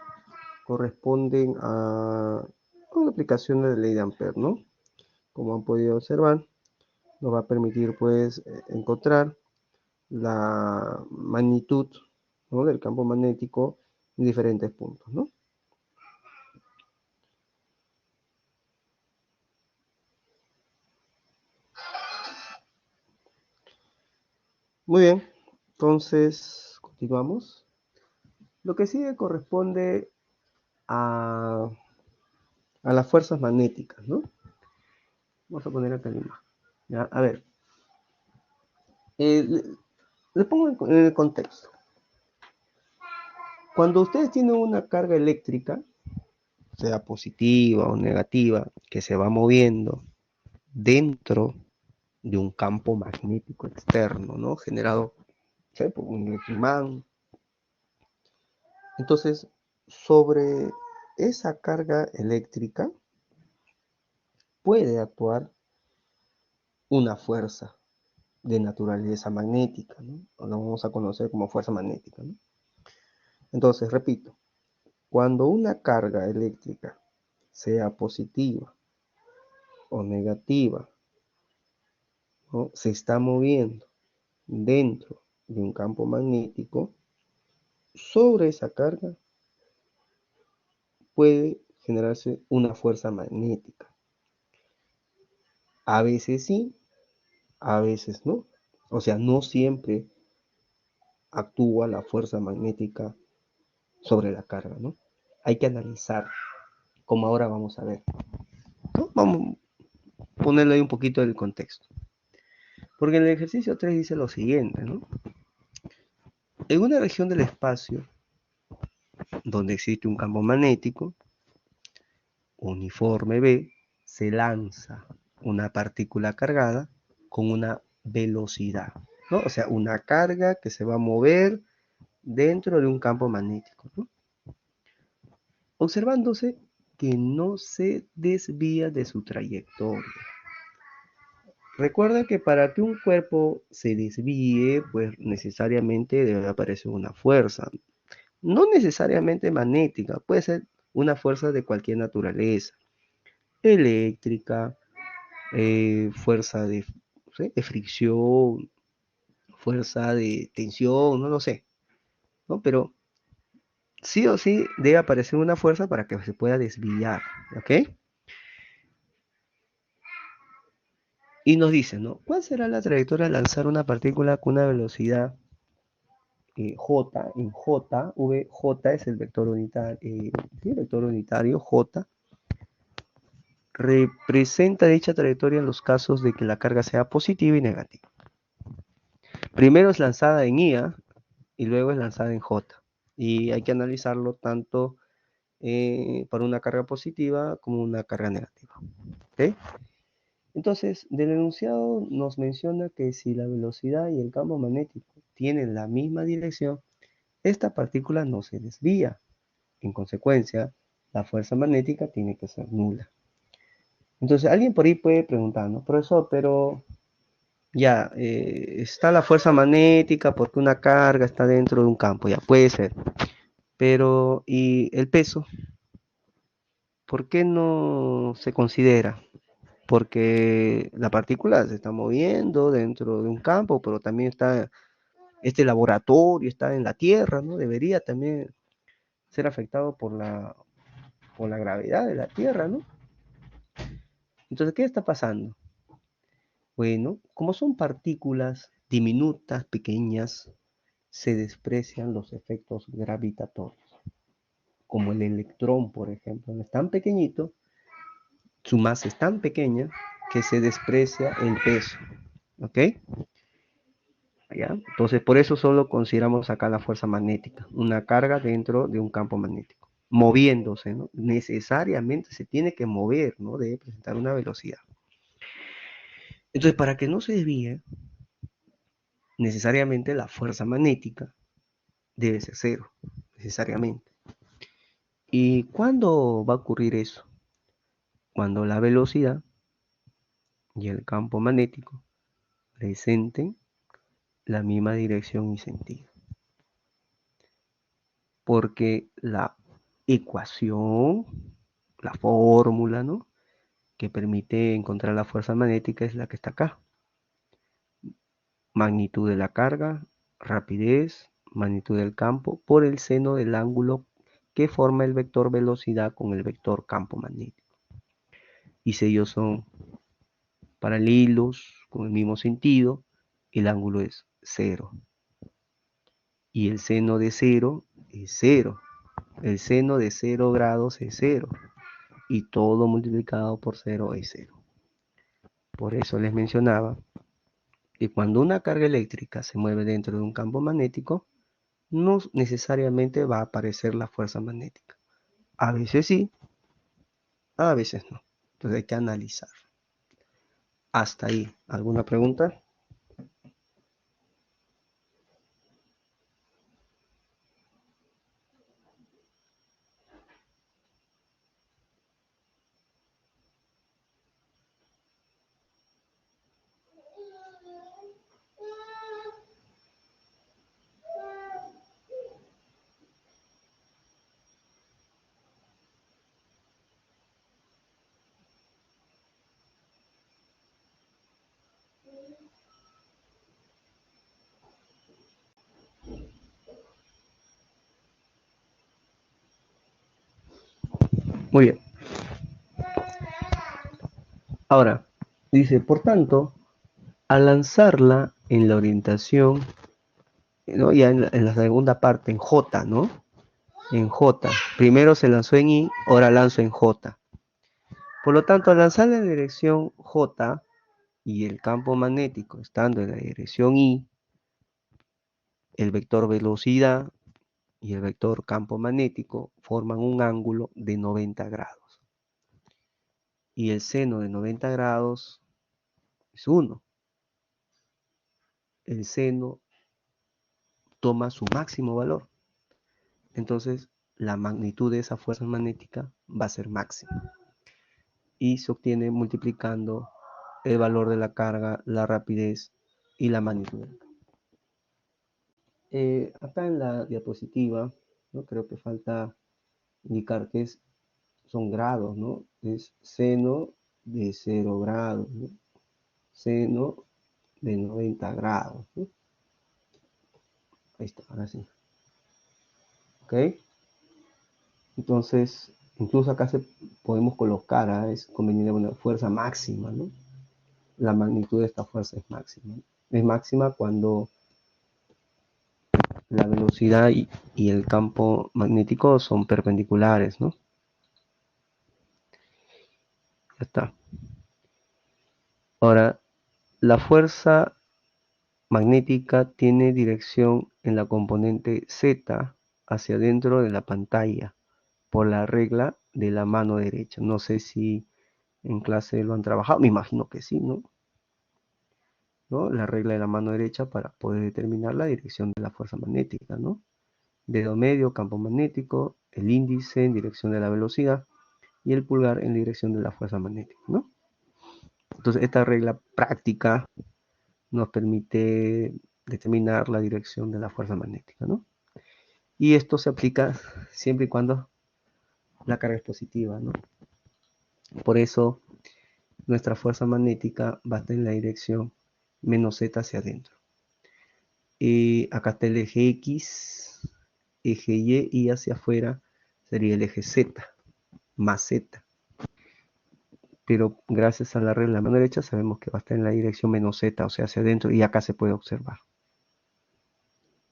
corresponden a una aplicación de la ley de Ampère, ¿no? Como han podido observar, nos va a permitir, pues, encontrar la magnitud, ¿no? Del campo magnético en diferentes puntos, ¿no? Muy bien, entonces, continuamos. Lo que sigue corresponde a, a las fuerzas magnéticas, ¿no? Vamos a poner acá la imagen. ¿Ya? A ver, le pongo en el contexto. Cuando ustedes tienen una carga eléctrica, sea positiva o negativa, que se va moviendo dentro de un campo magnético externo, ¿no? Generado, ¿sí? Por un electroimán. Entonces, sobre esa carga eléctrica puede actuar una fuerza de naturaleza magnética, ¿no? Lo vamos a conocer como fuerza magnética, ¿no? Entonces, repito, cuando una carga eléctrica, sea positiva o negativa, ¿no? Se está moviendo dentro de un campo magnético, sobre esa carga puede generarse una fuerza magnética. A veces sí, a veces no. O sea, no siempre actúa la fuerza magnética sobre la carga, ¿no? Hay que analizar, como ahora vamos a ver, ¿no? Vamos a ponerle ahí un poquito del contexto. Porque en el ejercicio 3 dice lo siguiente, ¿no? En una región del espacio donde existe un campo magnético uniforme B, se lanza una partícula cargada con una velocidad, ¿no? O sea, una carga que se va a mover dentro de un campo magnético, ¿no? Observándose que no se desvía de su trayectoria. Recuerda que para que un cuerpo se desvíe, pues necesariamente debe aparecer una fuerza. No necesariamente magnética, puede ser una fuerza de cualquier naturaleza. Eléctrica, fuerza de fricción, fuerza de tensión, no lo sé, ¿no? Pero sí o sí debe aparecer una fuerza para que se pueda desviar, ¿ok? Y nos dice, ¿no? ¿Cuál será la trayectoria al lanzar una partícula con una velocidad J? En J, J es el vector unitario, ¿sí? Vector unitario J representa dicha trayectoria en los casos de que la carga sea positiva y negativa. Primero es lanzada en IA y luego es lanzada en J. Y hay que analizarlo tanto para una carga positiva como una carga negativa. ¿Okay? Entonces, del enunciado nos menciona que si la velocidad y el campo magnético tienen la misma dirección, esta partícula no se desvía. En consecuencia, la fuerza magnética tiene que ser nula. Entonces, alguien por ahí puede preguntar, ¿no? Profesor, pero ya, está la fuerza magnética porque una carga está dentro de un campo, ya puede ser. Pero, ¿y el peso? ¿Por qué no se considera? Porque la partícula se está moviendo dentro de un campo, pero también está este laboratorio, está en la Tierra, ¿no? Debería también ser afectado por la gravedad de la Tierra, ¿no? Entonces, ¿qué está pasando? Bueno, como son partículas diminutas, pequeñas, se desprecian los efectos gravitatorios. Como el electrón, por ejemplo, es tan pequeñito, su masa es tan pequeña que se desprecia el peso. ¿Ok? ¿Ya? Entonces, por eso solo consideramos acá la fuerza magnética, una carga dentro de un campo magnético, moviéndose, ¿no? Necesariamente se tiene que mover, ¿no? Debe presentar una velocidad. Entonces, para que no se desvíe, necesariamente la fuerza magnética debe ser cero, necesariamente. ¿Y cuándo va a ocurrir eso? Cuando la velocidad y el campo magnético presenten la misma dirección y sentido. Porque la ecuación, la fórmula, ¿no? Que permite encontrar la fuerza magnética es la que está acá. Magnitud de la carga, rapidez, magnitud del campo por el seno del ángulo que forma el vector velocidad con el vector campo magnético. Y si ellos son paralelos con el mismo sentido, el ángulo es cero. Y el seno de cero es cero. El seno de 0 grados es cero. Y todo multiplicado por cero es cero. Por eso les mencionaba que cuando una carga eléctrica se mueve dentro de un campo magnético, no necesariamente va a aparecer la fuerza magnética. A veces sí, a veces no. Entonces hay que analizar. Hasta ahí. ¿Alguna pregunta? Muy bien. Ahora, dice, por tanto, al lanzarla en la orientación, ¿no? Ya en la segunda parte, en J, ¿no? En J. Primero se lanzó en I, ahora lanzo en J. Por lo tanto, al lanzarla en dirección J y el campo magnético estando en la dirección I, el vector velocidad y el vector campo magnético forman un ángulo de 90 grados. Y el seno de 90 grados es 1. El seno toma su máximo valor. Entonces, la magnitud de esa fuerza magnética va a ser máxima. Y se obtiene multiplicando el valor de la carga, la rapidez y la magnitud. Acá en la diapositiva, ¿no? Creo que falta indicar que son grados, ¿no? Es seno de 0 grados, ¿no? Seno de 90 grados, ¿no? Ahí está, ahora sí. ¿Ok? Entonces, incluso acá podemos colocar, es conveniente una fuerza máxima, ¿no? La magnitud de esta fuerza es máxima. Es máxima cuando la velocidad y el campo magnético son perpendiculares, ¿no? Ya está. Ahora, la fuerza magnética tiene dirección en la componente Z hacia adentro de la pantalla por la regla de la mano derecha. No sé si En clase lo han trabajado, me imagino que sí, ¿no? ¿No? La regla de la mano derecha para poder determinar la dirección de la fuerza magnética, ¿no? Dedo medio, campo magnético, el índice en dirección de la velocidad y el pulgar en dirección de la fuerza magnética, ¿no? Entonces, esta regla práctica nos permite determinar la dirección de la fuerza magnética, ¿no? Y esto se aplica siempre y cuando la carga es positiva, ¿no? Por eso, nuestra fuerza magnética va a estar en la dirección menos z hacia adentro. Y acá está el eje X, eje y hacia afuera sería el eje Z, más Z. Pero gracias a la regla de la mano derecha sabemos que va a estar en la dirección menos Z, o sea, hacia adentro, y acá se puede observar,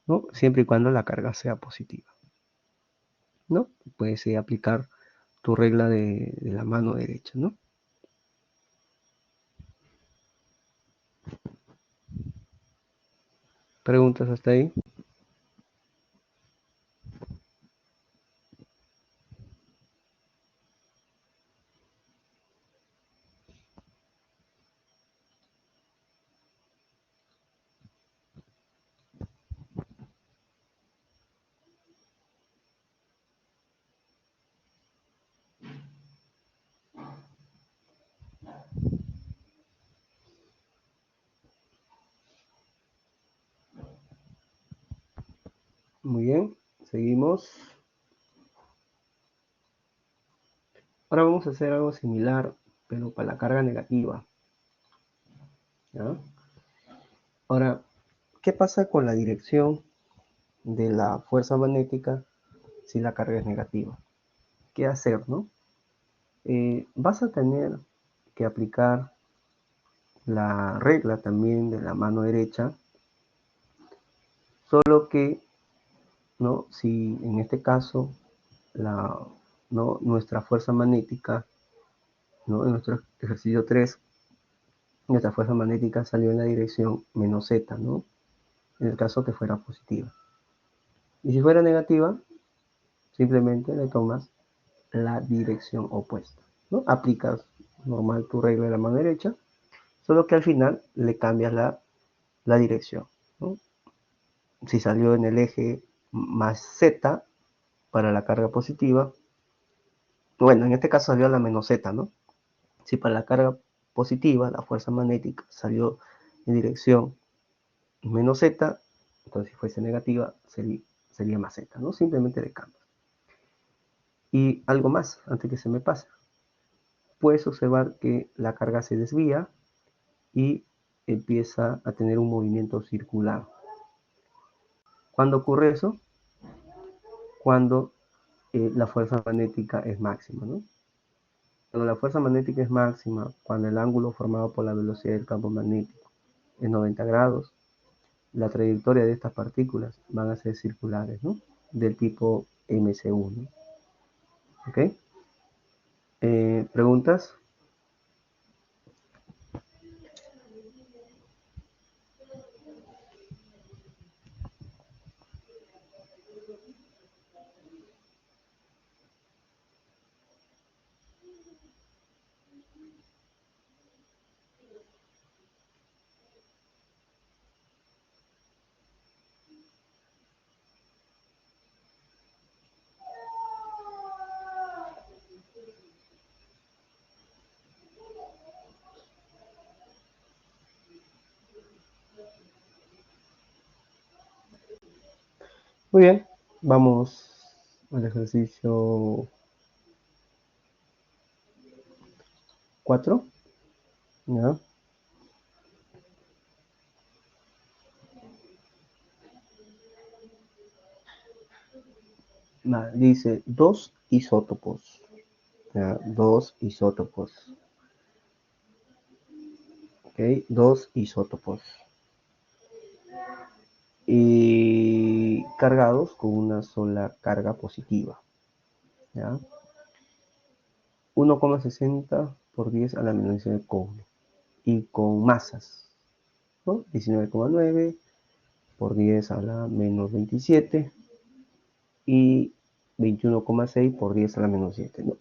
¿no? Siempre y cuando la carga sea positiva, ¿no? Puedes aplicar tu regla de la mano derecha, ¿no? ¿Preguntas hasta ahí? Muy bien, seguimos. Ahora vamos a hacer algo similar, pero para la carga negativa, ¿ya? Ahora, ¿qué pasa con la dirección de la fuerza magnética si la carga es negativa? ¿Qué hacer, no? Vas a tener que aplicar la regla también de la mano derecha, solo que, ¿no? Si en este caso la, ¿no? nuestra fuerza magnética, ¿no? En nuestro ejercicio 3, nuestra fuerza magnética salió en la dirección menos z, ¿no? En el caso que fuera positiva. Y si fuera negativa, simplemente le tomas la dirección opuesta, ¿no? Aplicas normal tu regla de la mano derecha, solo que al final le cambias la dirección, ¿no? Si salió en el eje más z para la carga positiva, bueno, en este caso salió la menos z, ¿no? Si para la carga positiva la fuerza magnética salió en dirección menos z, entonces si fuese negativa sería más z, ¿no? Simplemente le cambias. Y algo más, antes que se me pase. Puedes observar que la carga se desvía y empieza a tener un movimiento circular. ¿Cuándo ocurre eso? Cuando la fuerza magnética es máxima, ¿no? Cuando la fuerza magnética es máxima, cuando el ángulo formado por la velocidad del campo magnético es 90 grados, la trayectoria de estas partículas van a ser circulares, ¿no? Del tipo MC1. ¿Ok? ¿Preguntas? Muy bien, vamos al ejercicio 4. ¿Ya? Dice dos isótopos. ¿Ya? Dos isótopos. ¿Ok? Dos isótopos. Y cargados con una sola carga positiva. ¿Ya? 1,60 por 10 a la menos 19 coule. Y con masas, ¿no? 19,9 por 10 a la menos 27 y 21,6 por 10 a la menos 7, ¿no?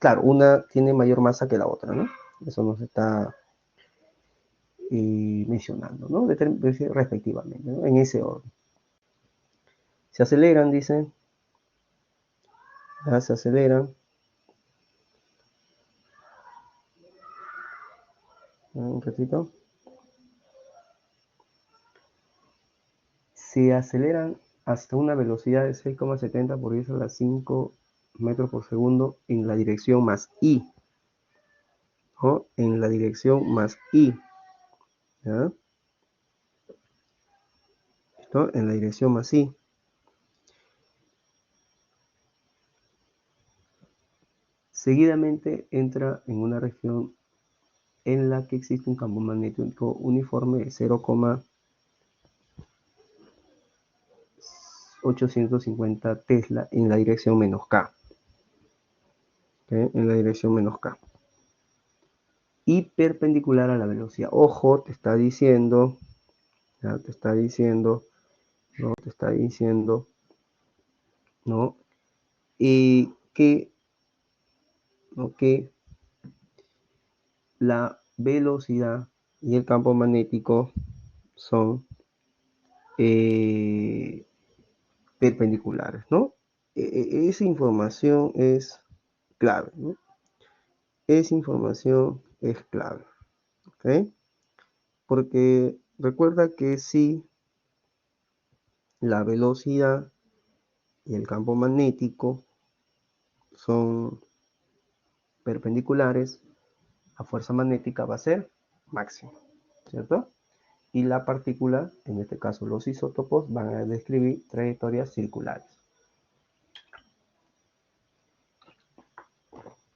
claro, una tiene mayor masa que la otra, ¿no? Eso nos está mencionando, ¿no? Respectivamente, ¿no? En ese orden. Se aceleran, dice. Ya se aceleran. Un ratito. Se aceleran hasta una velocidad de 6,70 por 10 a la 5 metros por segundo en la dirección más I. ¿No? En la dirección más I. ¿Ya? ¿No? En la dirección más I. Seguidamente entra en una región en la que existe un campo magnético uniforme de 0,850 Tesla en la dirección menos K. ¿Okay? En la dirección menos K. Y perpendicular a la velocidad. Ojo, te está diciendo, ¿no? Te está diciendo, ¿no? Y que la velocidad y el campo magnético son perpendiculares, ¿no? Esa información es clave, ¿no? Esa información es clave, ¿ok? Porque recuerda que si la velocidad y el campo magnético son perpendiculares, la fuerza magnética va a ser máxima, ¿cierto? Y la partícula, en este caso los isótopos, van a describir trayectorias circulares.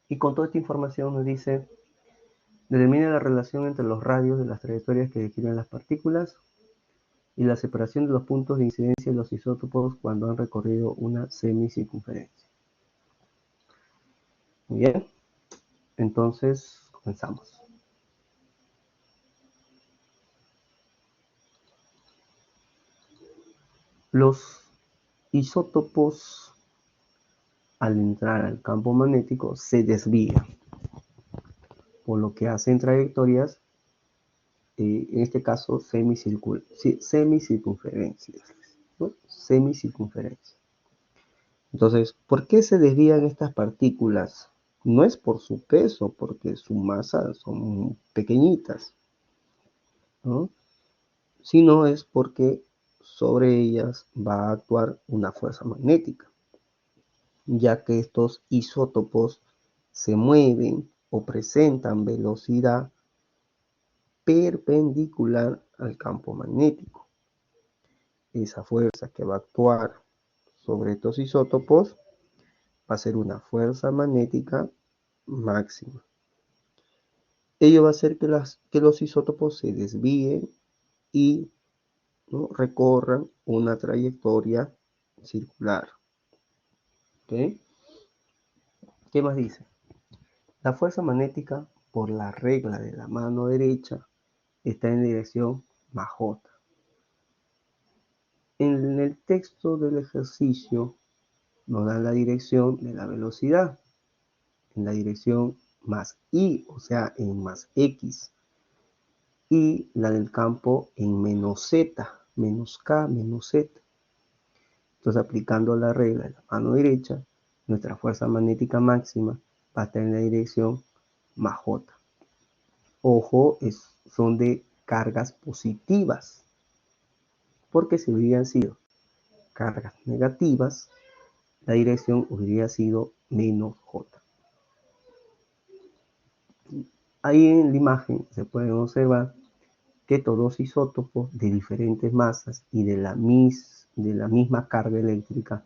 Y con toda esta información nos dice, determina la relación entre los radios de las trayectorias que describen las partículas y la separación de los puntos de incidencia de los isótopos cuando han recorrido una semicircunferencia. Muy bien, entonces comenzamos. Los isótopos al entrar al campo magnético se desvían, por lo que hacen trayectorias, en este caso semicircunferencias, ¿no? Semicircunferencias. Entonces, ¿por qué se desvían estas partículas? No es por su peso, porque su masa son pequeñitas, ¿no? Sino es porque sobre ellas va a actuar una fuerza magnética, ya que estos isótopos se mueven o presentan velocidad perpendicular al campo magnético. Esa fuerza que va a actuar sobre estos isótopos va a ser una fuerza magnética máxima. Ello va a hacer que los isótopos se desvíen y, ¿no?, recorran una trayectoria circular. ¿Okay? ¿Qué más dice? La fuerza magnética por la regla de la mano derecha está en dirección más J. En el texto del ejercicio nos da la dirección de la velocidad en la dirección más I, o sea, en más X, y la del campo en menos Z, menos K, menos Z. Entonces, aplicando la regla de la mano derecha, nuestra fuerza magnética máxima va a estar en la dirección más J. Ojo, son de cargas positivas, porque si hubieran sido cargas negativas, la dirección hubiera sido menos J. Ahí en la imagen se pueden observar que todos isótopos de diferentes masas y de la misma carga eléctrica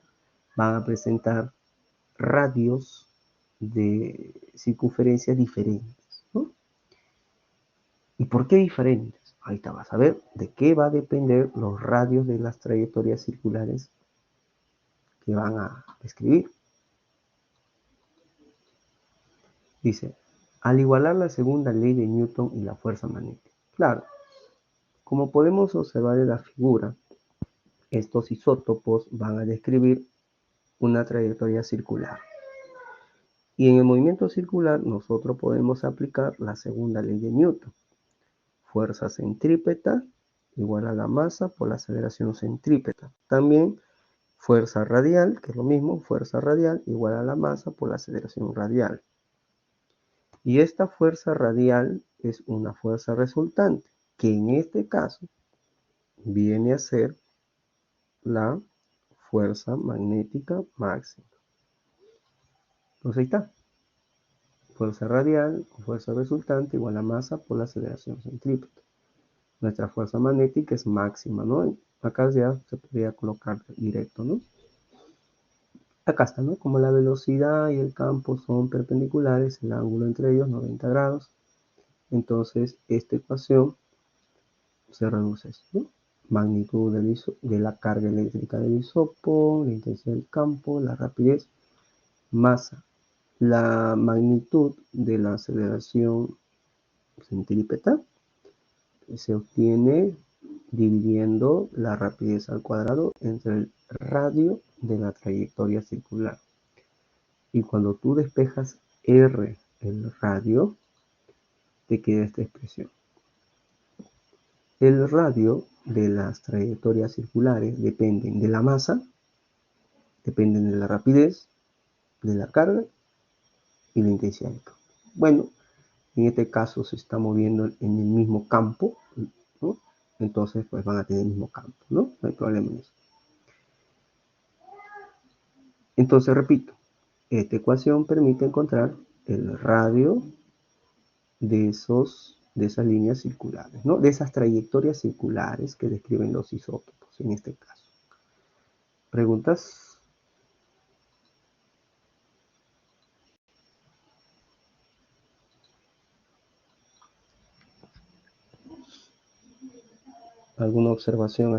van a presentar radios de circunferencias diferentes, ¿no? ¿Y por qué diferentes? Ahorita vas a ver de qué va a depender los radios de las trayectorias circulares que van a describir. Dice, al igualar la segunda ley de Newton y la fuerza magnética. Claro, como podemos observar en la figura, estos isótopos van a describir una trayectoria circular. Y en el movimiento circular nosotros podemos aplicar la segunda ley de Newton. Fuerza centrípeta igual a la masa por la aceleración centrípeta. También fuerza radial, que es lo mismo, fuerza radial igual a la masa por la aceleración radial. Y esta fuerza radial es una fuerza resultante, que en este caso viene a ser la fuerza magnética máxima. Entonces ahí está. Fuerza radial o fuerza resultante igual a masa por la aceleración centrípeta. Nuestra fuerza magnética es máxima, ¿no? Acá ya se podría colocar directo, ¿no? Acá está, ¿no? Como la velocidad y el campo son perpendiculares, el ángulo entre ellos 90 grados. Entonces, esta ecuación se reduce, ¿no? Magnitud de la carga eléctrica del isopo, la intensidad del campo, la rapidez, masa. La magnitud de la aceleración centrípeta se obtiene dividiendo la rapidez al cuadrado entre el radio de la trayectoria circular. Y cuando tú despejas r, el radio, te queda esta expresión. El radio de las trayectorias circulares dependen de la masa, dependen de la rapidez, de la carga y la intensidad del campo. Bueno, en este caso se está moviendo en el mismo campo, ¿no? Entonces pues van a tener el mismo campo, ¿no? No hay problema en eso. Entonces repito, esta ecuación permite encontrar el radio de esas líneas circulares, ¿no? De esas trayectorias circulares que describen los isótopos en este caso. ¿Preguntas? ¿Alguna observación?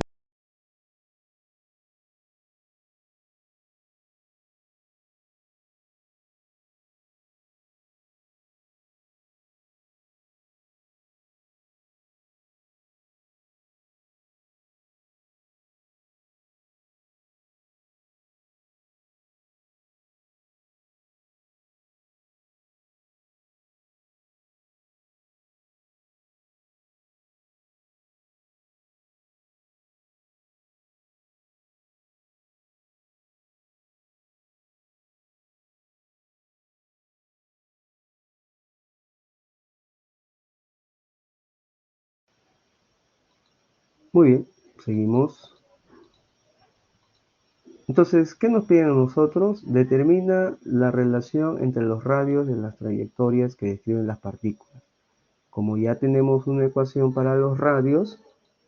Muy bien, seguimos. Entonces, ¿qué nos piden a nosotros? Determina la relación entre los radios de las trayectorias que describen las partículas. Como ya tenemos una ecuación para los radios,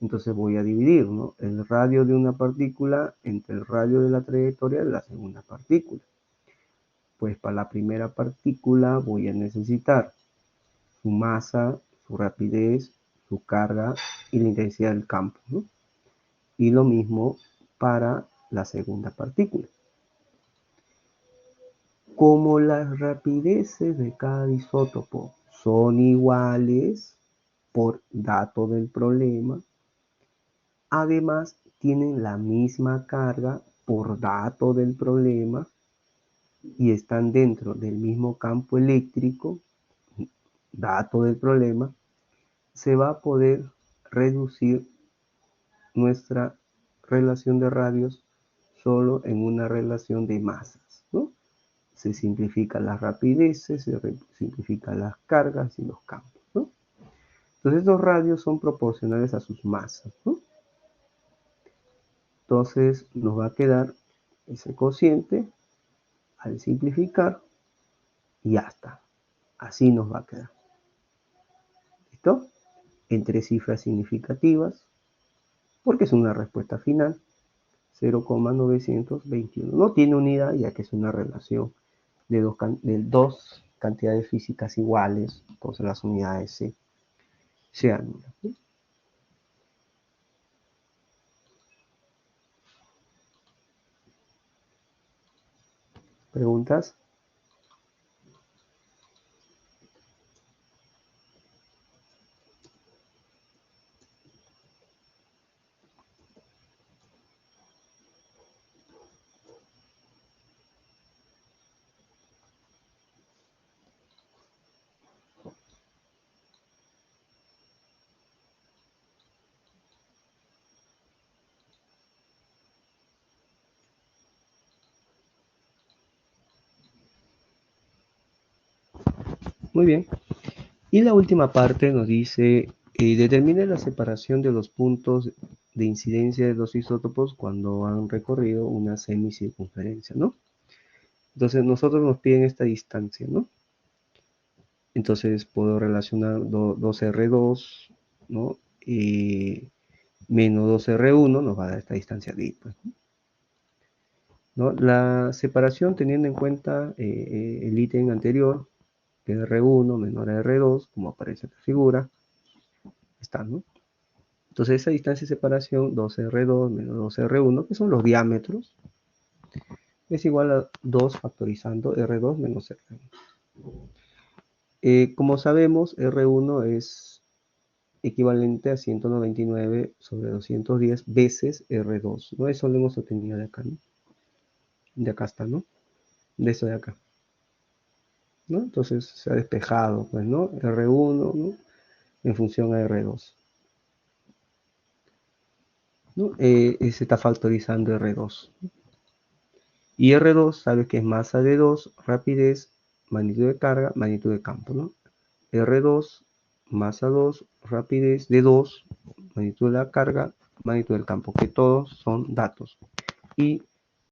entonces voy a dividir, ¿no? El radio de una partícula entre el radio de la trayectoria de la segunda partícula. Pues para la primera partícula voy a necesitar su masa, su rapidez, su carga y la intensidad del campo, ¿no? Y lo mismo para la segunda partícula. Como las rapideces de cada isótopo son iguales por dato del problema, además tienen la misma carga por dato del problema y están dentro del mismo campo eléctrico, dato del problema, se va a poder reducir nuestra relación de radios solo en una relación de masas, ¿no? Se simplifican las rapideces, se simplifican las cargas y los campos, ¿no? Entonces estos radios son proporcionales a sus masas, ¿no? Entonces nos va a quedar ese cociente al simplificar y ya está. Así nos va a quedar. ¿Listo? Entre cifras significativas, porque es una respuesta final, 0,921. No tiene unidad ya que es una relación de dos cantidades físicas iguales, entonces las unidades se anulan. ¿Sí? ¿Preguntas? Muy bien. Y la última parte nos dice, determine la separación de los puntos de incidencia de los isótopos cuando han recorrido una semicircunferencia, ¿no? Entonces nosotros nos piden esta distancia, ¿no? Entonces puedo relacionar 2R2, ¿no? Menos 2R1 nos va a dar esta distancia de I, pues, ¿no? La separación teniendo en cuenta el ítem anterior, que es R1 menor a R2, como aparece en la figura, está, ¿no? Entonces esa distancia de separación, 2R2 menos 2R1, que son los diámetros, es igual a 2 factorizando R2 menos R1. Como sabemos, R1 es equivalente a 199 sobre 210 veces R2, ¿no? Eso lo hemos obtenido de acá, ¿no? De acá está, ¿no? De eso de acá, ¿no? Entonces se ha despejado, pues, ¿no? R1, ¿no? En función a R2, ¿no? Se está factorizando R2. Y R2 sabe que es masa de 2, rapidez, magnitud de carga, magnitud de campo, ¿no? R2, masa 2, rapidez de 2, magnitud de la carga, magnitud del campo, que todos son datos. Y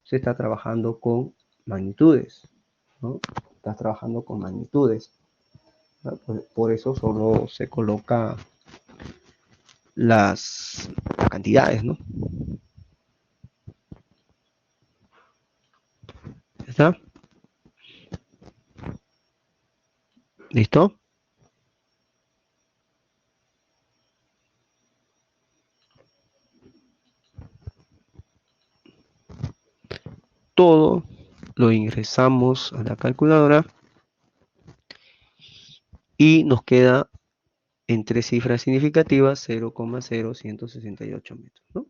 se está trabajando con magnitudes, ¿no? Estás trabajando con magnitudes, ¿no? Por eso solo se coloca las cantidades, ¿no? ¿Está? ¿Listo? Todo lo ingresamos a la calculadora y nos queda en tres cifras significativas 0,0168 metros, ¿no?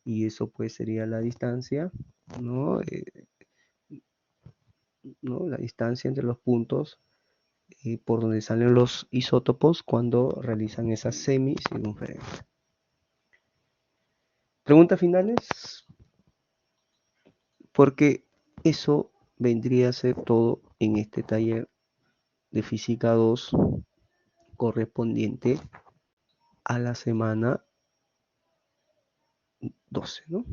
Y eso pues sería la distancia, ¿no? ¿No? La distancia entre los puntos por donde salen los isótopos cuando realizan esa semicircunferencia. Preguntas finales, porque eso vendría a ser todo en este taller de física 2 correspondiente a la semana 12, ¿no?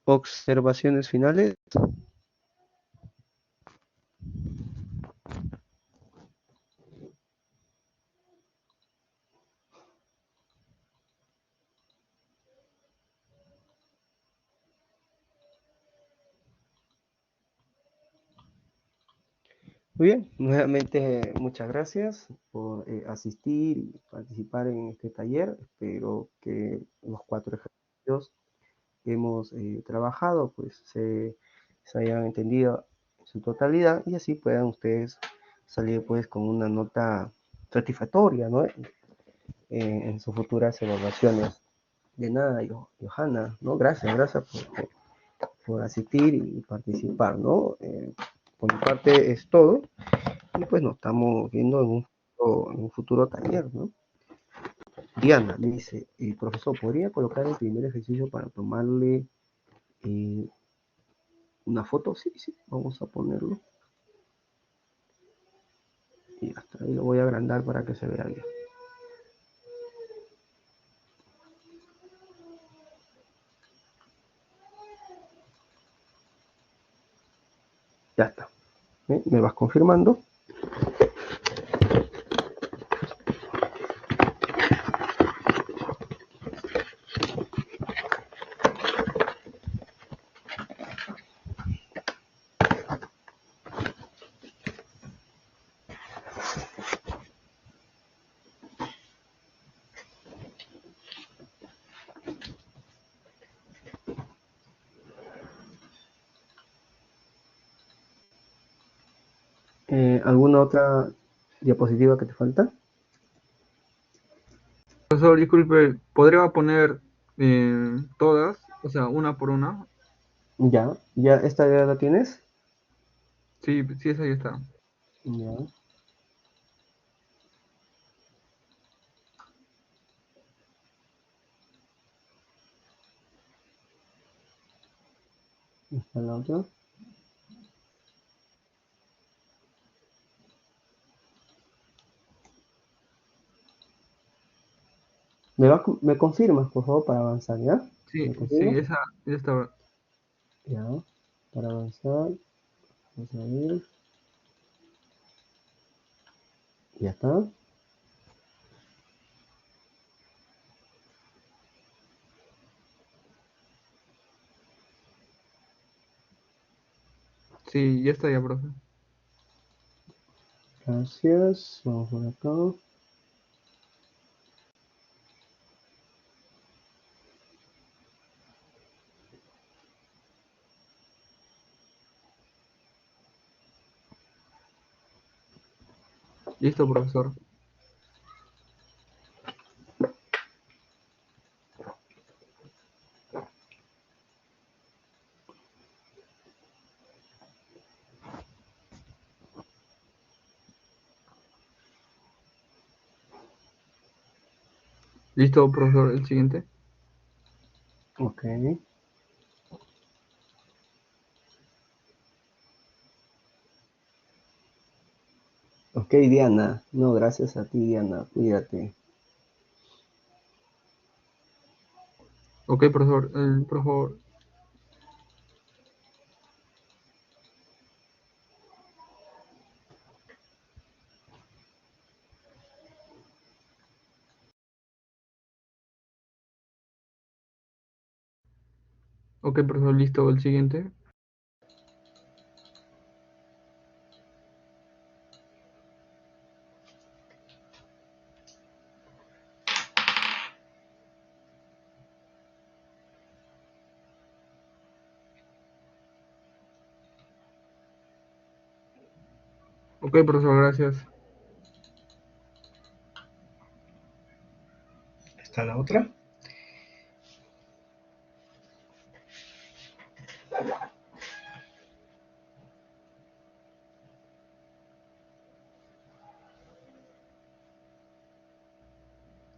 Observaciones finales. Muy bien, nuevamente muchas gracias por asistir y participar en este taller. Espero que los 4 ejercicios que hemos trabajado pues se hayan entendido en su totalidad y así puedan ustedes salir pues con una nota satisfactoria, ¿no? En sus futuras evaluaciones. De nada, Johanna, ¿no? Gracias por asistir y participar, ¿no? Por mi parte es todo. Y pues nos estamos viendo en un futuro taller, ¿no? Diana dice, profesor, ¿podría colocar el primer ejercicio para tomarle eh, una foto? Sí, sí, vamos a ponerlo. Y hasta ahí lo voy a agrandar para que se vea bien. Ya está. Me vas confirmando. ¿Alguna otra diapositiva que te falta? Profesor, disculpe, ¿podría poner todas? O sea, una por una. Ya, esta ya la tienes. Sí, sí, esa ya está. Ya, está la otra. Me confirmas, por favor, para avanzar, ¿ya? Sí, ¿Me sí, confirmas? esa ya está. Ya, para avanzar. Vamos a ver. Ya está. Sí, ya está ya, profe. Gracias. Vamos por acá. Listo, profesor. Listo, profesor. El siguiente. Ok. Ok, Diana. No, gracias a ti, Diana. Cuídate. Ok, profesor. Por favor. Ok, profesor. Listo. El siguiente. Ok, profesor. Gracias. ¿Está la otra?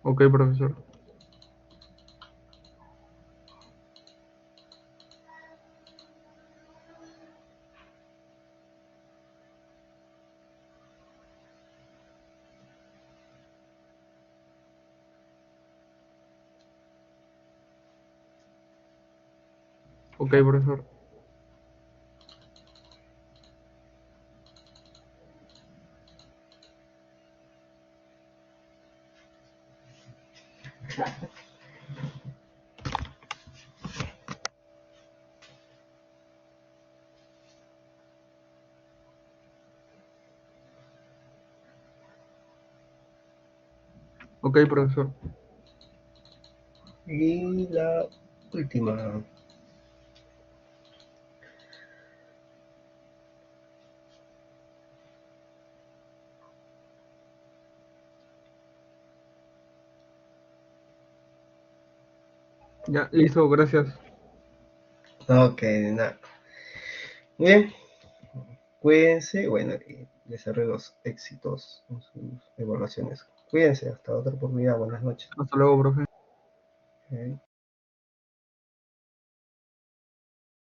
Ok, profesor. Ok, profesor. Ok, profesor. Y la última. Ya, listo. Gracias. Ok, nada. Muy bien. Cuídense. Bueno, y desarrollen los éxitos en sus evaluaciones. Cuídense. Hasta otra oportunidad. Buenas noches. Hasta luego, profe. Ok.